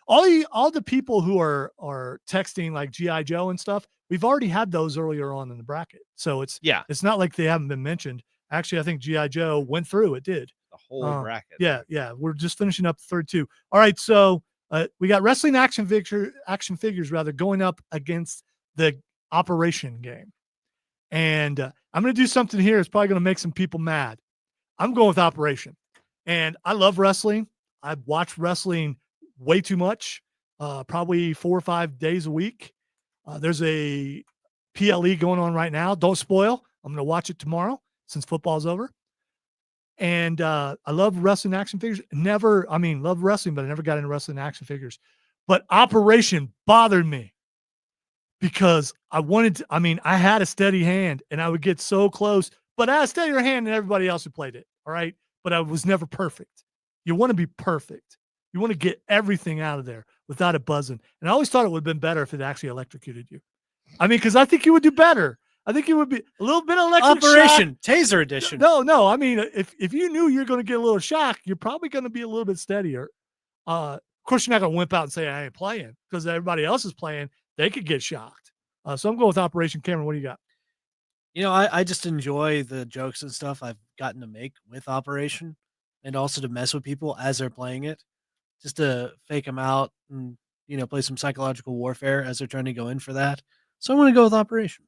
All the people who are texting like G.I. Joe and stuff, we've already had those earlier on in the bracket. So it's not like they haven't been mentioned. Actually, I think G.I. Joe went through. It did. The whole bracket. Yeah. We're just finishing up the third two. All right. So we got wrestling action figures going up against the Operation game. And I'm going to do something here. It's probably going to make some people mad. I'm going with Operation. And I love wrestling. I've watched wrestling way too much, probably 4 or 5 days a week. There's a PLE going on right now. Don't spoil. I'm going to watch it tomorrow since football's over. And I love wrestling action figures. Love wrestling, but I never got into wrestling action figures. But Operation bothered me. because I wanted to, I mean, I had a steady hand and I would get so close, but I had a steadier hand than everybody else who played it. All right. But I was never perfect. You want to be perfect. You want to get everything out of there without it buzzing. And I always thought it would have been better if it actually electrocuted you. I mean, because I think you would do better. I think you would be a little bit of electric Operation shock. Taser Edition. No. I mean, if you knew you're going to get a little shock, you're probably going to be a little bit steadier. Of course, you're not going to wimp out and say I ain't playing because everybody else is playing. They could get shocked. So I'm going with Operation. Cameron, what do you got? You know, I just enjoy the jokes and stuff I've gotten to make with Operation, and also to mess with people as they're playing it, just to fake them out and, you know, play some psychological warfare as they're trying to go in for that. So I'm going to go with Operation.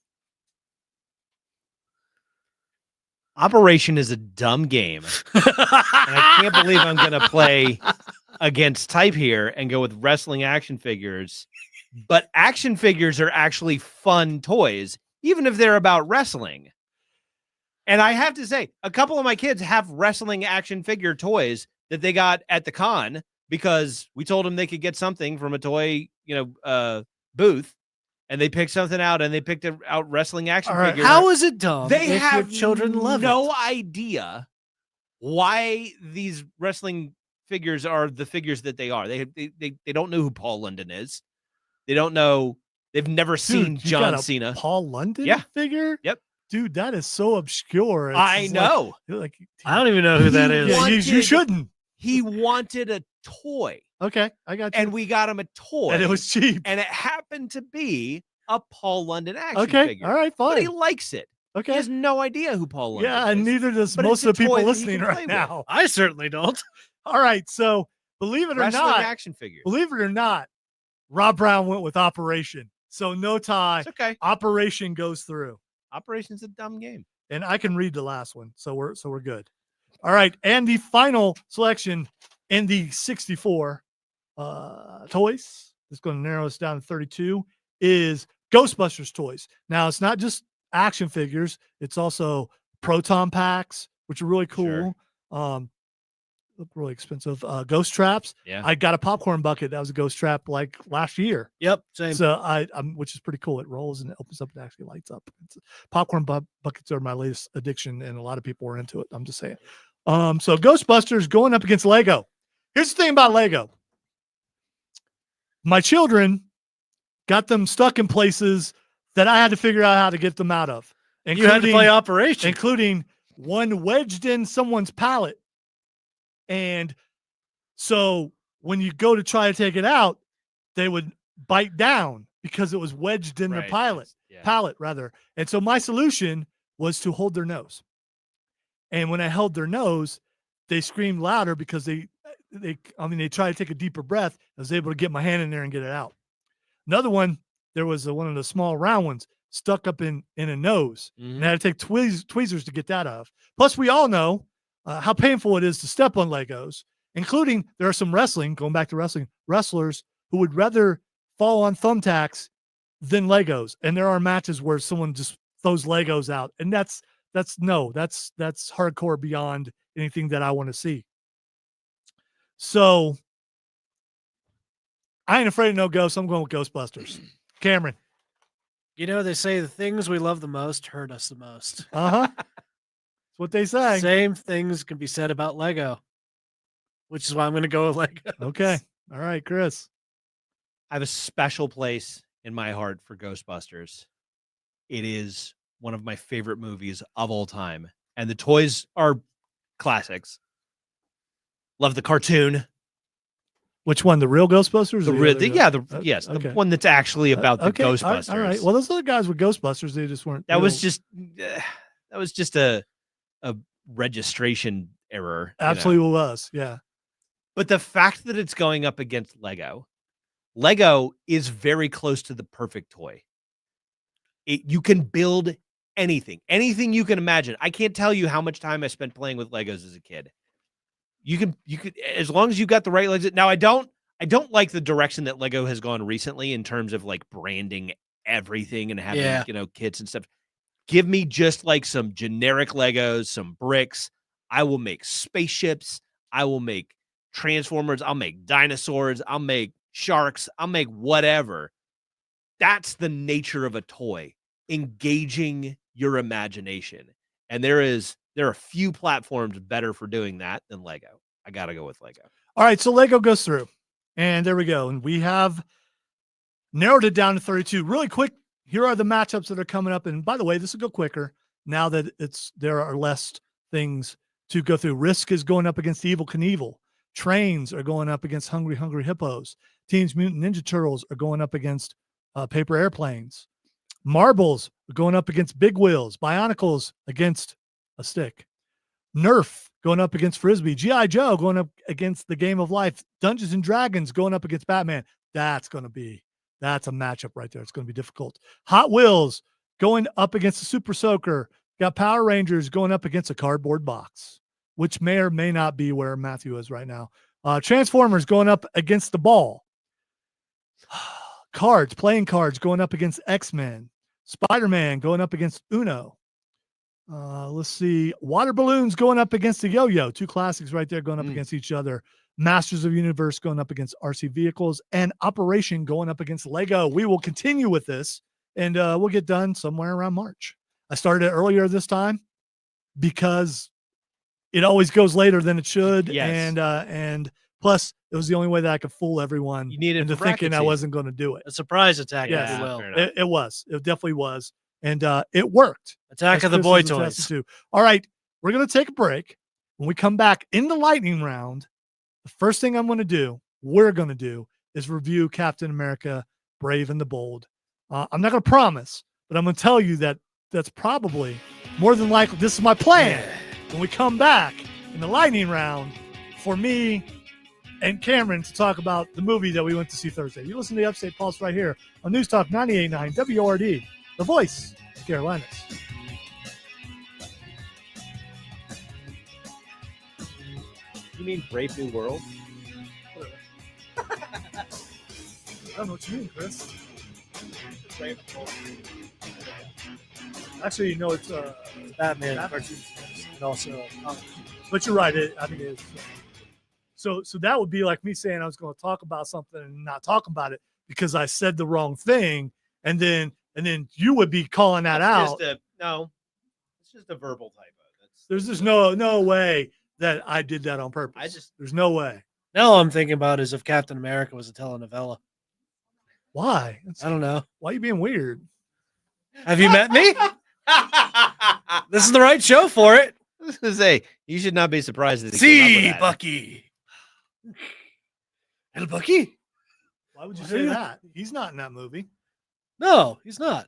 Operation is a dumb game. And I can't believe I'm going to play against type here and go with wrestling action figures. But action figures are actually fun toys, even if they're about wrestling. And I have to say, a couple of my kids have wrestling action figure toys that they got at the con because we told them they could get something from a toy, booth. And they picked something out, and they picked out wrestling action figures. How is it dumb? They if have your children love no it? idea why these wrestling figures are the figures that they are. They don't know who Paul London is. They don't know. They've never seen Dude, you John got a Cena. Paul London Yeah. figure? Yep. Dude, that is so obscure. I know. Like, I don't even know who that is. yeah, you wanted- shouldn't. He wanted a toy, Okay, I got you. and we got him a toy, And it was cheap. and it happened to be a Paul London action Okay, figure. all right, But he fine. likes it. He Okay. has no idea who Paul London Yeah, is. and neither does But most it's of the a people toy that he listening can right play with. now. I certainly don't. All right, so believe it or Wrestling not, action figures. believe it or not, Rob Brown went with Operation. So no tie. It's okay. Operation goes through. Operation's a dumb game. And I can read the last one. So we're good. All right. And the final selection in the 64 toys, that's going to narrow us down to 32, is Ghostbusters toys. Now, it's not just action figures. It's also proton packs, which are really cool. Look really expensive. Ghost traps. Yeah. I got a popcorn bucket that was a ghost trap like last year. Yep, same. So which is pretty cool. It rolls and it opens up and actually lights up. Popcorn buckets are my latest addiction, and a lot of people are into it. I'm just saying. So Ghostbusters going up against Lego. Here's the thing about Lego. My children got them stuck in places that I had to figure out how to get them out of. And you had to play Operation. Including one wedged in someone's palate. And so when you go to try to take it out, they would bite down because it was wedged in their palate. And so my solution was to hold their nose. And when I held their nose, they screamed louder because they tried to take a deeper breath. I was able to get my hand in there and get it out. Another one, there was one of the small round ones stuck up in a nose. And I had to take tweezers to get that off. Plus, we all know how painful it is to step on Legos, including there are some going back to wrestling, wrestlers who would rather fall on thumbtacks than Legos. And there are matches where someone just throws Legos out. And that's hardcore beyond anything that I want to see. So I ain't afraid of no ghosts. I'm going with Ghostbusters. Cameron. You know, they say the things we love the most hurt us the most. That's what they say. Same things can be said about Lego, which is why I'm going to go with Lego. Okay. All right, Chris. I have a special place in my heart for Ghostbusters. It is one of my favorite movies of all time. And the toys are classics. Love the cartoon. Which one? The real Ghostbusters? The one that's actually about the Ghostbusters. All right. Well, those other guys with Ghostbusters, they just weren't. That was just a registration error. Absolutely was. Yeah. But the fact that it's going up against Lego is very close to the perfect toy. You can build anything you can imagine. I can't tell you how much time I spent playing with Legos as a kid. You could, as long as you got the right legs. Now, I don't like the direction that Lego has gone recently in terms of like branding everything and having, kits and stuff. Give me just like some generic Legos, some bricks. I will make spaceships. I will make Transformers. I'll make dinosaurs. I'll make sharks. I'll make whatever. that's the nature of a toy, engaging your imagination. And there are few platforms better for doing that than Lego. I got to go with Lego. All right, so Lego goes through, and there we go. And we have narrowed it down to 32. Really quick, here are the matchups that are coming up. And by the way, this will go quicker now that there are less things to go through. Risk is going up against Evil Knievel. Trains are going up against Hungry Hungry Hippos. Teenage Mutant Ninja Turtles are going up against Paper Airplanes. Marbles are going up against Big Wheels. Bionicles against a stick. Nerf going up against Frisbee. G.I. Joe going up against the Game of Life. Dungeons and Dragons going up against Batman. That's a matchup right there. It's going to be difficult. Hot Wheels going up against the Super Soaker. Got Power Rangers going up against a cardboard box, which may or may not be where Matthew is right now. Transformers going up against the ball. Playing cards going up against X-Men. Spider-Man going up against Uno. Let's see. Water balloons going up against the yo-yo. Two classics right there going up against each other. Masters of the Universe going up against RC vehicles, and Operation going up against Lego. We will continue with this, and we'll get done somewhere around March. I started it earlier this time because it always goes later than it should. Yes. And plus it was the only way that I could fool everyone into thinking I wasn't going to do it. A surprise attack, yes. if you will. It was. It definitely was. And it worked. Attack of the boy toys. All right. We're going to take a break. When we come back in the lightning round, the first thing we're going to do is review Captain America, Brave and the Bold. I'm not going to promise, but I'm going to tell you that's probably more than likely. This is my plan. When we come back in the lightning round for me and Cameron to talk about the movie that we went to see Thursday. You listen to the Upstate Pulse right here on News Talk 98.9 WORD, the voice of Carolinas. You mean Brave New World? I don't know what you mean, Chris. Actually, it's Batman cartoons and also but you're right. I think it is. So that would be like me saying I was going to talk about something and not talk about it because I said the wrong thing, and then you would be calling that out. It's just a verbal typo. There's just no way that I did that on purpose. There's no way. Now all I'm thinking about is if Captain America was a telenovela. Why? I don't know. Why are you being weird? Have you met me? This is the right show for it. I was going to say, you should not be surprised that See, Bucky. Little Bucky? Why would you say that? He's not in that movie. No, he's not.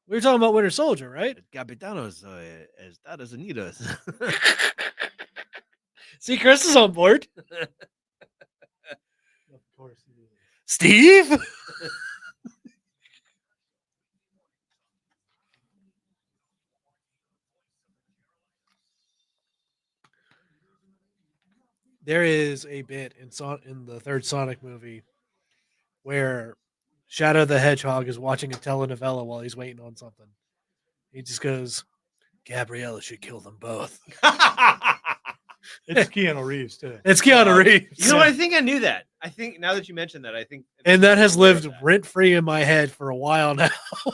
We were talking about Winter Soldier, right? Capitanos Estados Unidos. See, Chris is on board. Of course he is. Steve? There is a bit in the third Sonic movie where Shadow the Hedgehog is watching a telenovela while he's waiting on something. He just goes, Gabriella should kill them both. It's Keanu Reeves, too. It's Keanu Reeves. You know, I think I knew that. I think now that you mentioned that, and that has lived rent-free in my head for a while now. I'm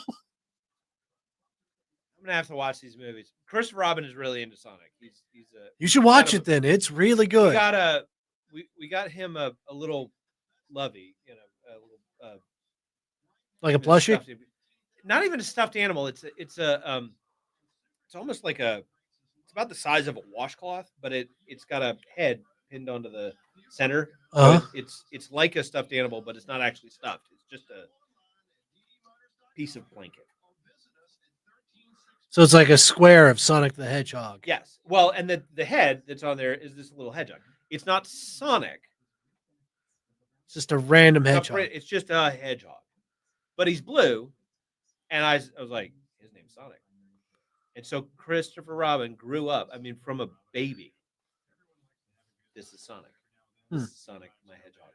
gonna have to watch these movies. Christopher Robin is really into Sonic. You should watch it then. It's really good. We got him a little lovey, a little like a plushie. Not even a stuffed animal. It's almost like it's about the size of a washcloth, but it's got a head pinned onto the center. So it's like a stuffed animal, but it's not actually stuffed. It's just a piece of blanket. So it's like a square of Sonic the Hedgehog. Yes. Well, and the head that's on there is this little hedgehog. It's not Sonic. It's just a random hedgehog. It's just a hedgehog. But he's blue. And I was like, his name's Sonic. And so Christopher Robin grew up, from a baby. This is Sonic. This is Sonic, my hedgehog.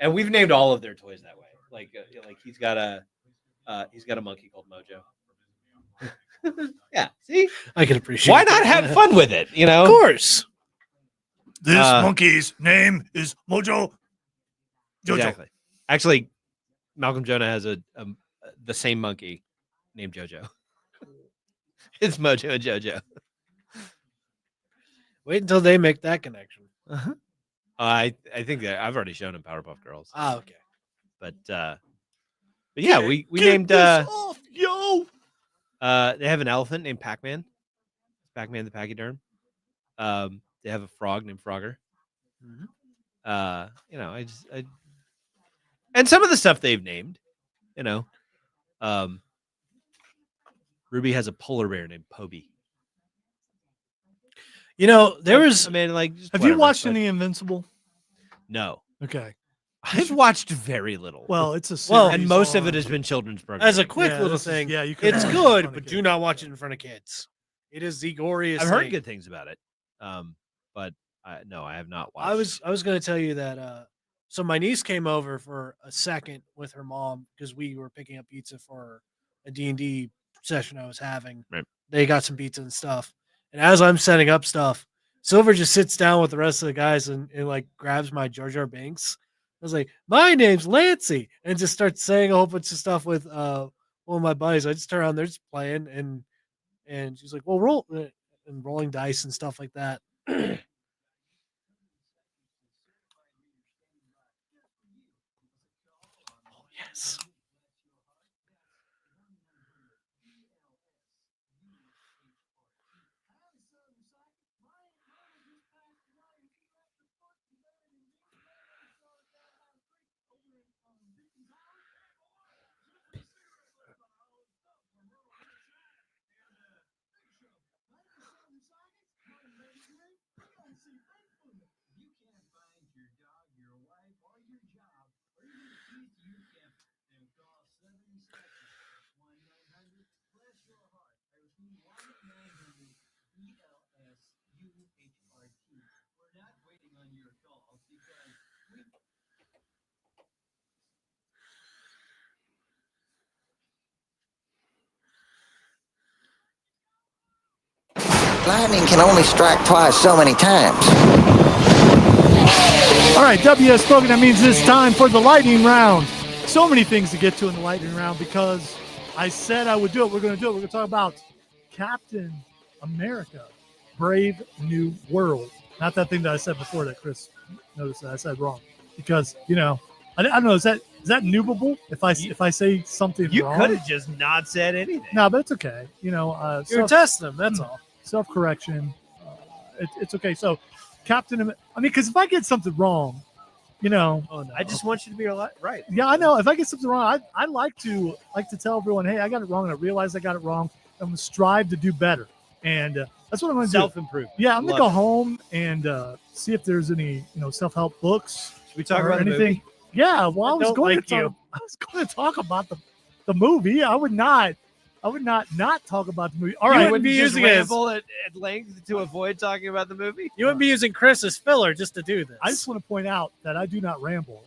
And we've named all of their toys that way. Like he's got a monkey called Mojo. Yeah, see? I can appreciate Why not have fun with it, Of course. This monkey's name is Mojo. Jojo. Exactly. Actually, Malcolm Jonah has the same monkey named Jojo. It's Mojo and Jojo. Wait until they make that connection. Uh-huh. I think that I've already shown him Powerpuff Girls. Ah, okay. But yeah, we Get named this off, yo. they have an elephant named Pac-Man. Pac-Man the Pachyderm. They have a frog named Frogger. Mm-hmm. You know, I and some of the stuff they've named, you know. Ruby has a polar bear named Poby. You know, there was. I mean, like, Have you watched any Invincible? No. Okay. I've watched very little. Well, it's a series Well, and most of on- it has been children's programs. As a quick Yeah, little this is- thing, yeah, you could it's watch it in good, front but of do kids. not watch it in front of kids. It is the goriest. I've heard thing. good things about it. But no, I have not watched. I was going to tell you that. So my niece came over for a second with her mom because we were picking up pizza for a D&D session I was having. Right. They got some pizza and stuff, and as I'm setting up stuff, Silver just sits down with the rest of the guys and like grabs my Jar Jar Binks. I was like, "My name's Lancy," and just starts saying a whole bunch of stuff with one of my buddies. I just turn around, they're just playing, and she's like, "Well, roll," and rolling dice and stuff like that. Oh, yes. Lightning can only strike twice so many times. All right, W has spoken. That means it's time for the lightning round. So many things to get to in the lightning round because I said I would do it. We're going to do it. We're going to talk about Captain America, Brave New World. Not that thing that I said before that Chris noticed that I said wrong. Because, you know, I don't know. Is that newable if I say something You wrong? could have just not said anything. No, but it's okay. You know, You're testing them. That's all. self-correction. It's okay. So, because if I get something wrong, you know, Oh no! I just want you to be right. yeah, I know. If I get something wrong, I like to tell everyone, hey, I got it wrong, and I realize I got it wrong. I'm gonna strive to do better, and that's what I'm gonna do. Self-improvement. Yeah, I'm gonna Love go it. home and see if there's any self-help books. Should we talk or about anything? the movie? Yeah, well, I was don't going like to talk. you. I was going to talk about the movie. I would not talk about the movie. All You right, wouldn't Wouldn't be you just using it as- ramble at length to avoid talking about the movie? You wouldn't be using Chris as filler just to do this. I just want to point out that I do not ramble.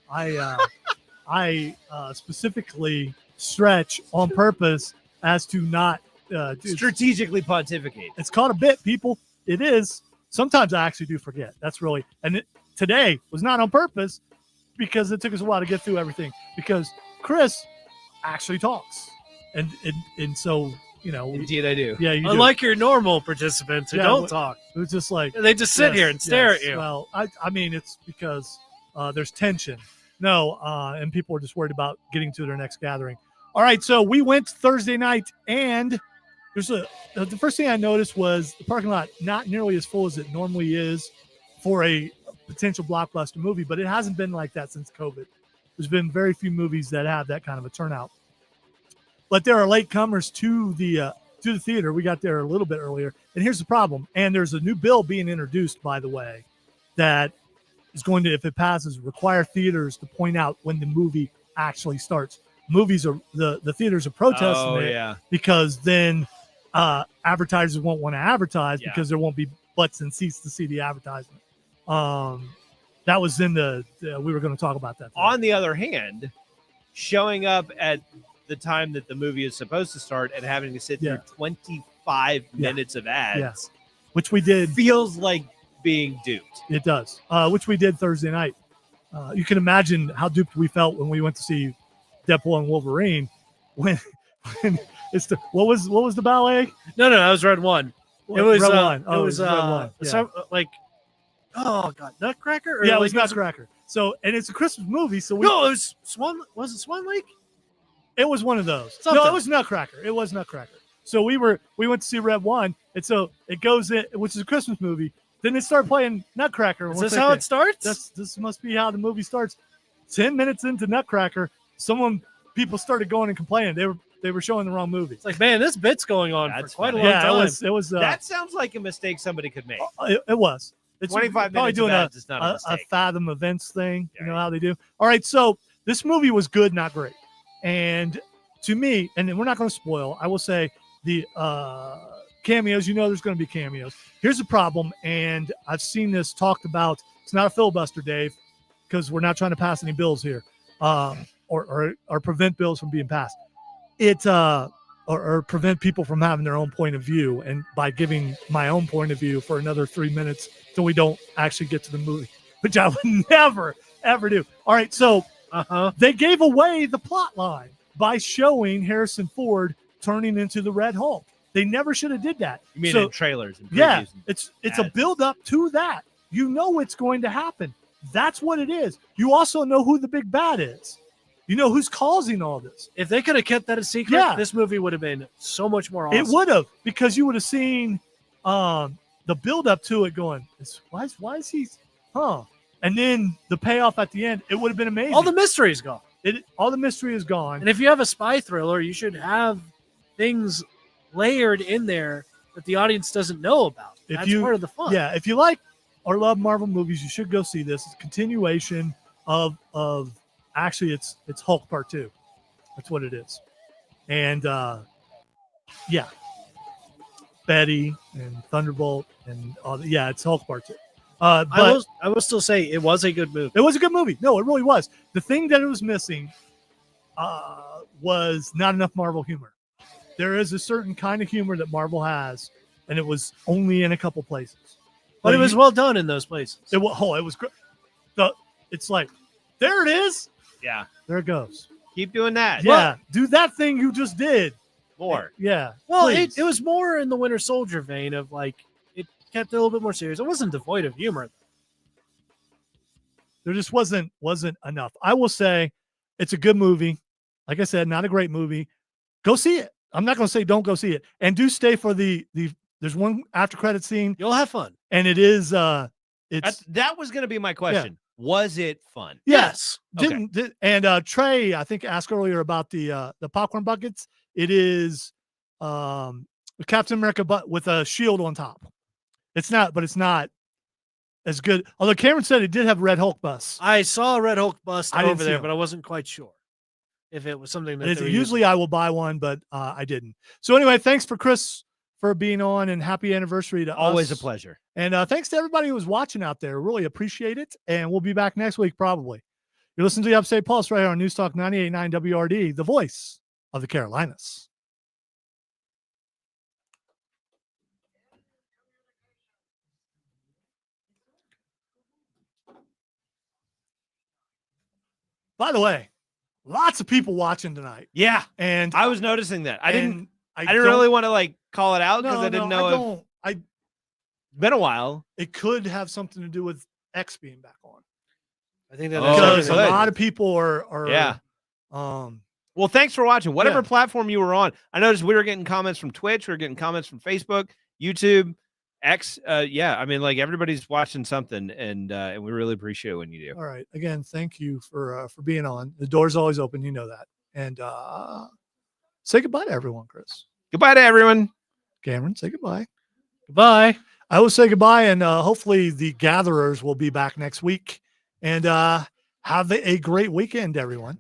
I specifically stretch on purpose as to not Strategically pontificate. It's called a bit, people. It is. Sometimes I actually do forget. That's really today was not on purpose because it took us a while to get through everything because Chris actually talks. And so, Indeed, I do. yeah, you do. Unlike your normal participants who Yeah, don't but- talk, It was just like they just sit yes, here and stare yes. at you. Well, I mean, it's because there's tension. No, and people are just worried about getting to their next gathering. All right, so we went Thursday night, and the first thing I noticed was the parking lot not nearly as full as it normally is for a potential blockbuster movie, but it hasn't been like that since COVID. There's been very few movies that have that kind of a turnout. But there are latecomers to the theater. We got there a little bit earlier. And here's the problem. And there's a new bill being introduced, by the way, that is going to, if it passes, require theaters to point out when the movie actually starts. The theaters are protesting it yeah. because then advertisers won't want to advertise Yeah. because there won't be butts and seats to see the advertisement. That was in we were going to talk about that. On the other hand, showing up at the time that the movie is supposed to start and having to sit through 25 minutes of ads Yes. Which we did. feels like being duped. It does, which we did Thursday night. you can imagine how duped we felt when we went to see Deadpool and Wolverine. When it's what was the ballet? No, that was Red One. It was Red One. it was Red One. Yeah. some, like, oh god, Nutcracker. Or Yeah, it like, was Nutcracker. So, and it's a Christmas movie. So no, it was Swan. Was it Swan Lake? It was one of those. No, Something. it was Nutcracker. It was Nutcracker. So we went to see Red One, and so it goes in, which is a Christmas movie. Then they start playing Nutcracker. Is this how it starts? This must be how the movie starts. 10 minutes into Nutcracker, people started going and complaining. They were showing the wrong movie. It's like, man, this bit's going on That's for quite a funny. long time. It was. That sounds like a mistake somebody could make. It was. It's 25 probably minutes doing of ads is not a a mistake. Fathom events thing. Yeah. You know how they do. All right, so this movie was good, not great. And to me, and we're not going to spoil, I will say the cameos, there's going to be cameos. Here's the problem, and I've seen this talked about. It's not a filibuster, Dave, because we're not trying to pass any bills here, or prevent bills from being passed. It or prevent people from having their own point of view, and by giving my own point of view for another 3 minutes till we don't actually get to the movie, which I would never ever do. All right, so they gave away the plot line by showing Harrison Ford turning into the Red Hulk. They never should have did that. You mean So, in trailers? And yeah, previews and it's a ads. build up to that. You know it's going to happen. That's what it is. You also know who the big bad is. You know who's causing all this. If they could have kept that a secret, Yeah. this movie would have been so much more awesome. It would have, because you would have seen the build up to it going, why is he, and then the payoff at the end, it would have been amazing. All the mystery's gone. All the mystery is gone. And if you have a spy thriller, you should have things layered in there that the audience doesn't know about. That's part of the fun. Yeah, if you like or love Marvel movies, you should go see this. It's a continuation of actually it's Hulk Part 2. That's what it is. And yeah. Betty and Thunderbolt and all the, it's Hulk Part 2. But I will still say it was a good movie. it was a good movie. No, it really was. The thing that it was missing was not enough Marvel humor. There is a certain kind of humor that Marvel has, and it was only in a couple places. But it was well done in those places. It was great. It's like, there it is. Yeah. There it goes. Keep doing that. Yeah, do that thing you just did. More. Yeah. Well, please. it was more in the Winter Soldier vein of like, it kept it a little bit more serious. It wasn't devoid of humor. There just wasn't enough. I will say it's a good movie. Like I said, not a great movie. Go see it. I'm not going to say don't go see it. And do stay for the there's one after credit scene, You'll have fun. and it is that That was going to be my question. Was it fun? Yes. Okay. And Trey, I think, asked earlier about the popcorn buckets. It is Captain America but with a shield on top. It's not as good. Although Cameron said it did have Red Hulk bus. I saw a Red Hulk bust I didn't over see there, him. but I wasn't quite sure if it was something that they were Usually using. I will buy one, but I didn't. So anyway, thanks for Chris for being on, and happy anniversary to Always us. a pleasure. And thanks to everybody who was watching out there. Really appreciate it. And we'll be back next week, probably. You're listening to the Upstate Pulse right here on News Talk 98.9 WRD, the voice of the Carolinas. By the way, lots of people watching tonight. Yeah. And I was noticing that. I didn't don't- really want to like call it out because No, I didn't no, know I if don't. it's been a while. It could have something to do with X being back on. I think that Oh, Because a good. lot of people are Yeah. um Well, thanks for watching. Whatever Yeah. platform you were on. I noticed we were getting comments from Twitch. We were getting comments from Facebook, YouTube, X. Yeah, I mean, like everybody's watching something, and we really appreciate it when you do. all right. Again, thank you for being on. The door's always open, you know that. And say goodbye to everyone, Chris. Goodbye to everyone. Cameron, say goodbye. Goodbye. I will say goodbye, and hopefully the gatherers will be back next week. And have a great weekend, everyone.